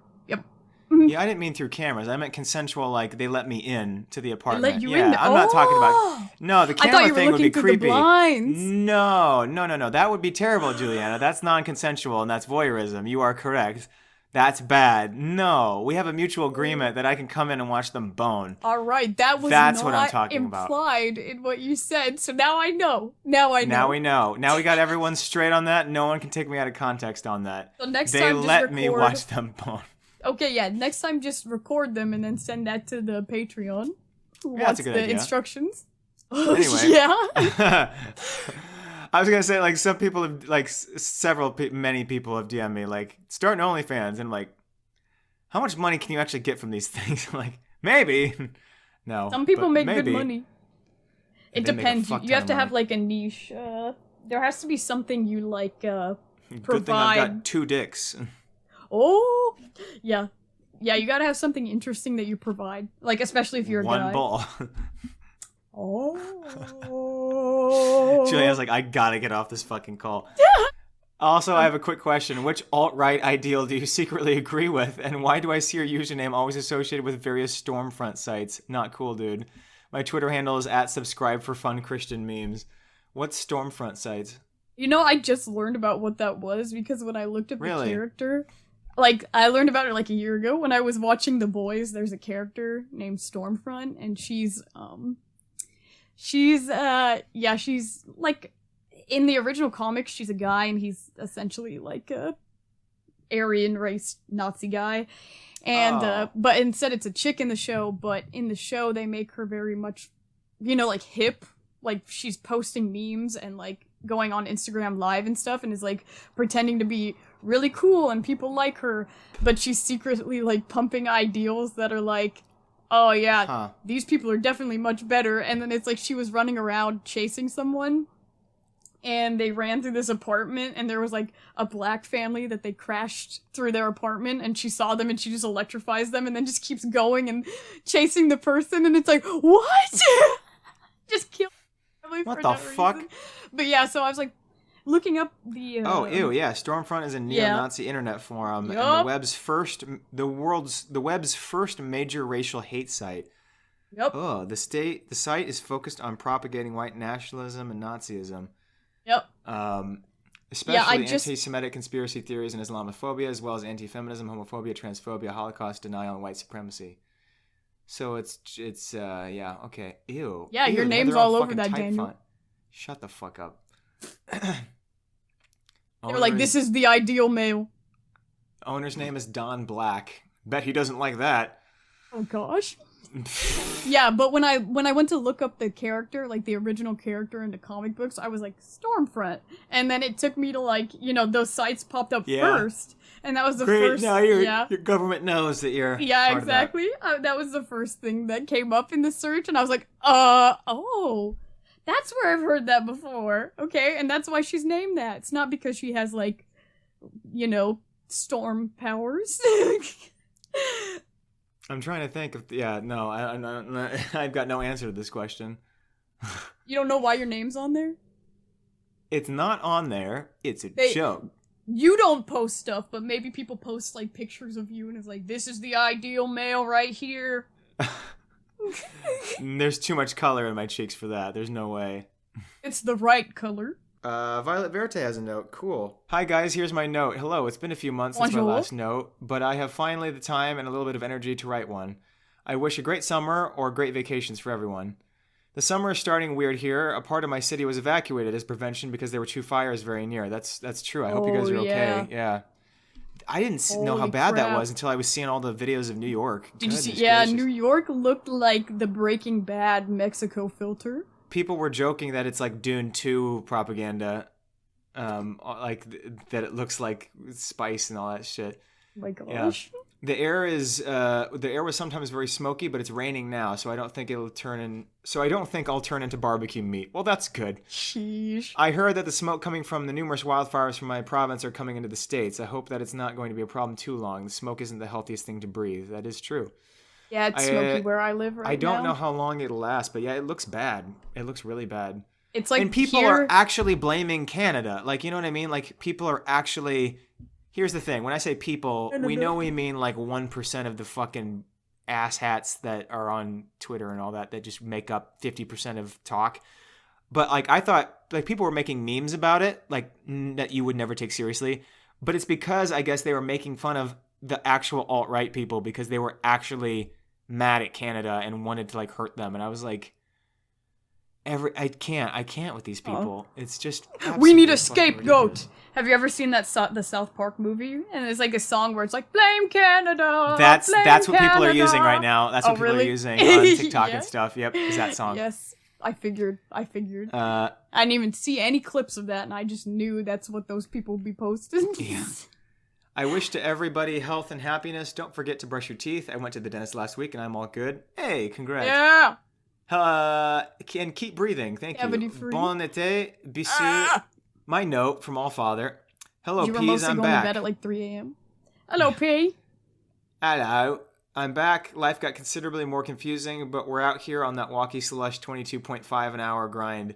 Yeah, I didn't mean through cameras. I meant consensual, like they let me in to the apartment. They let you in? I'm not talking about... No, the camera thing would be creepy. No. That would be terrible, Juliana. That's non-consensual and that's voyeurism. You are correct. That's bad. No, we have a mutual agreement that I can come in and watch them bone. All right, that's what I'm talking implied in what you said, so now I know. Now we know. Now we got everyone straight on that. No one can take me out of context on that. So next time, just let me watch them bone. Okay, yeah, next time just record them and then send that to the Patreon. That's a good idea. Instructions. Anyway. Yeah. I was going to say, like, some people have, like, many people have DM'd me, like, start an OnlyFans, and I'm like, how much money can you actually get from these things? I'm like, maybe. No. Some people make good money. It depends. You have to have, like, a niche. There has to be something you, like, provide. Good thing I've got 2 dicks. Oh, yeah. Yeah, you gotta have something interesting that you provide. Like, especially if you're a guy. 1 ball. Oh. Julian's like, I gotta get off this fucking call. Also, I have a quick question. Which alt-right ideal do you secretly agree with? And why do I see your username always associated with various Stormfront sites? Not cool, dude. My Twitter handle is @subscribe-for-fun-Christian-memes. What's Stormfront sites? You know, I just learned about what that was because when I looked up Really? the character, like, I learned about it like a year ago when I was watching The Boys. There's a character named Stormfront, and she's like, in the original comics, she's a guy, and he's essentially like a Aryan race Nazi guy. And, but instead it's a chick in the show, but in the show they make her very much, you know, like, hip. Like, she's posting memes and, like, going on Instagram Live and stuff, and is, like, pretending to be really cool, and people like her, but she's secretly, like, pumping ideals that are like, oh yeah, these people are definitely much better, and then it's like she was running around chasing someone, and they ran through this apartment, and there was, like, a black family that they crashed through their apartment, and she saw them, and she just electrifies them, and then just keeps going and chasing the person, and it's like, what? Just kill family What for the no fuck? reason. But yeah, so I was, like, looking up the... Oh, ew, yeah. Stormfront is a neo-Nazi internet forum and Yup. the web's first major racial hate site. Yep. Oh, the site is focused on propagating white nationalism and Nazism. Yep. Especially anti-Semitic conspiracy theories and Islamophobia, as well as anti-feminism, homophobia, transphobia, Holocaust denial, and white supremacy. So it's yeah, okay. Ew. Yeah, Ew, your they had name's their own all over fucking that, type Daniel. font. Shut the fuck up. They were like, this is the ideal male. Owner's name is Don Black. Bet he doesn't like that. Oh gosh. Yeah, but when I went to look up the character, like the original character in the comic books, I was like, Stormfront. And then it took me to, like, you know, those sites popped up first. And that was the first... Now your government knows that you're Yeah, part exactly. That was the first thing that came up in the search, and I was like, oh, that's where I've heard that before. Okay, and that's why she's named that. It's not because she has, like, you know, storm powers. I'm trying to think of... Yeah, no, I've got no answer to this question. You don't know why your name's on there? It's not on there. It's a joke. You don't post stuff, but maybe people post, like, pictures of you, and it's like, this is the ideal male right here. There's too much color in my cheeks for that. There's no way. It's the right color. Violet Verte has a note. Cool. Hi guys, here's my note. Hello, it's been a few months since my last note, but I have finally the time and a little bit of energy to write one. I wish a great summer or great vacations for everyone. The summer is starting weird here. A part of my city was evacuated as prevention because there were 2 fires very near. That's true. I hope you guys are okay. Yeah. I didn't know how bad that was until I was seeing all the videos of New York. Did you see? Yeah, New York looked like the Breaking Bad Mexico filter. People were joking that it's like Dune 2 propaganda. Like that it looks like spice and all that shit. Oh my gosh. Yeah. The air was sometimes very smoky, but it's raining now, so I don't think I'll turn into barbecue meat. Well, that's good. Sheesh. I heard that the smoke coming from the numerous wildfires from my province are coming into the States. I hope that it's not going to be a problem too long. The smoke isn't the healthiest thing to breathe. That is true. Yeah, it's smoky where I live right now. I don't know how long it'll last, but yeah, it looks bad. It looks really bad. It's like, and people are actually blaming Canada. Like, you know what I mean? Like, people are actually... Here's the thing. When I say people, we know we mean like 1% of the fucking asshats that are on Twitter and all that just make up 50% of talk. But like, I thought like people were making memes about it, like that you would never take seriously. But it's because I guess they were making fun of the actual alt-right people because they were actually mad at Canada and wanted to like hurt them. And I was like, I can't with these people. It's just we need a scapegoat. Have you ever seen the South Park movie? And it's like a song where it's like blame Canada. That's what Canada. people are using right now. That's what people are using on TikTok and stuff. Yep, is that song. Yes, I figured. I didn't even see any clips of that, and I just knew that's what those people would be posting. Yeah. I wish to everybody health and happiness. Don't forget to brush your teeth. I went to the dentist last week, and I'm all good. Hey, congrats. Yeah. And keep breathing. Thank you. Bon été, bisous. My note from All Father. Hello, you were Peas, mostly I'm going back. to bed at like 3 a.m. Hello, P. Hello. I'm back. Life got considerably more confusing, but we're out here on that walkie slush 22.5 an hour grind.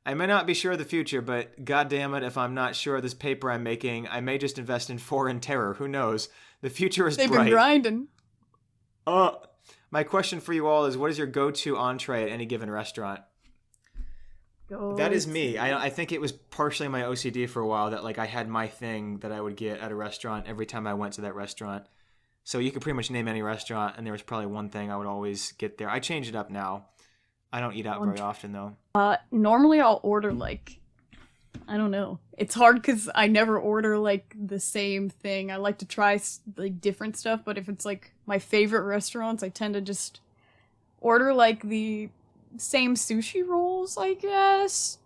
I may not be sure of the future, but goddamn it, if I'm not sure of this paper I'm making, I may just invest in foreign terror. Who knows? The future is They've bright. been grinding. My question for you all is, what is your go-to entree at any given restaurant? That is me. I think it was partially my OCD for a while that like I had my thing that I would get at a restaurant every time I went to that restaurant. So you could pretty much name any restaurant, and there was probably one thing I would always get there. I change it up now. I don't eat out very often, though. Normally I'll order, like, I don't know. It's hard because I never order, like, the same thing. I like to try, like, different stuff, but if it's, like, my favorite restaurants, I tend to just order, like, the same sushi rolls, I guess.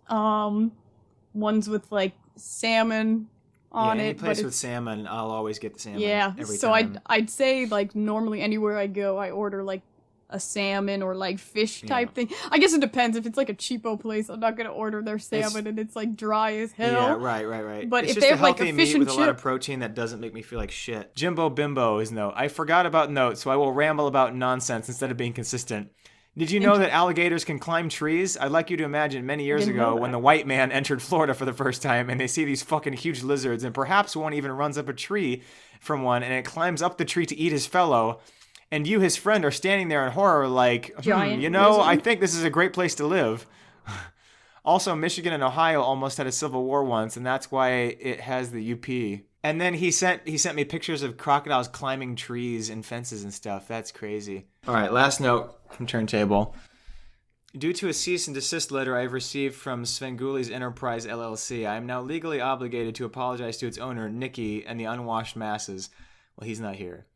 Ones with, like, salmon on any it. place with salmon, I'll always get the salmon. Yeah, every so time. I'd say, like, normally anywhere I go, I order, like, a salmon or, like, fish type thing. I guess it depends. If it's, like, a cheapo place, I'm not gonna order their salmon and it's, like, dry as hell. Yeah, right. But it's if just they a have, like, healthy a fish meat and with a lot of chip... protein that doesn't make me feel like shit. Jimbo Bimbo is note. I forgot about notes, so I will ramble about nonsense instead of being consistent. Did you know that alligators can climb trees? I'd like you to imagine many years ago when the white man entered Florida for the first time and they see these fucking huge lizards and perhaps one even runs up a tree from one and it climbs up the tree to eat his fellow. And you, his friend, are standing there in horror like, Giant you know, lizard. I think this is a great place to live. Also, Michigan and Ohio almost had a civil war once, and that's why it has the UP. And then he sent me pictures of crocodiles climbing trees and fences and stuff. That's crazy. All right, last note from Turntable. Due to a cease and desist letter I have received from Svenguli's Enterprise LLC, I am now legally obligated to apologize to its owner, Nikki, and the unwashed masses. Well, he's not here.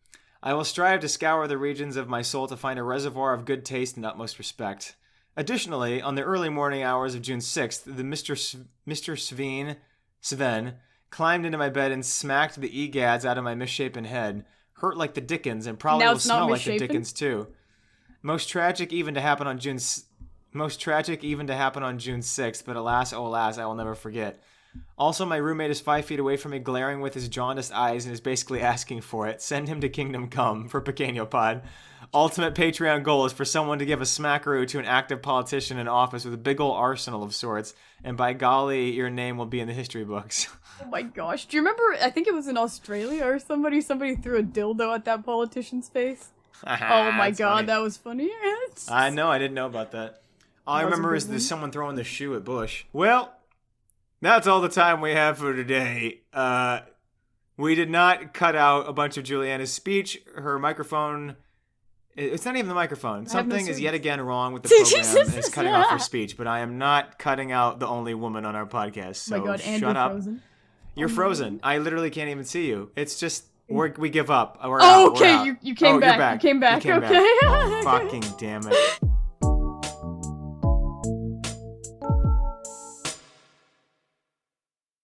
I will strive to scour the regions of my soul to find a reservoir of good taste and utmost respect. Additionally, on the early morning hours of June 6th, the Mr. Sven, climbed into my bed and smacked the egads out of my misshapen head. Hurt like the Dickens, and probably Now will it's not smell like the misshapen? Dickens too. Most tragic even to happen on June 6th, but alas, oh alas, I will never forget. Also, my roommate is 5 feet away from me, glaring with his jaundiced eyes, and is basically asking for it. Send him to Kingdom Come for Pequeno Pod. Ultimate Patreon goal is for someone to give a smackaroo to an active politician in office with a big ol' arsenal of sorts, and by golly, your name will be in the history books. Oh my gosh. Do you remember, I think it was in Australia or somebody threw a dildo at that politician's face? Oh my god, funny. that was funny. I know, I didn't know about that. All I That was a remember good is one. there's someone throwing the shoe at Bush. Well, that's all the time we have for today. We did not cut out a bunch of Julianna's speech. Her microphone... It's not even the microphone. Something is yet again wrong with the program and it's cutting off her speech, but I am not cutting out the only woman on our podcast, so Oh my god, and shut you're up. frozen. You're frozen. I literally can't even see you. It's just, we give up. We're Oh, out. We're okay, out. you came Oh, back. you're back. You came back. You came Okay. back. Fucking damn it.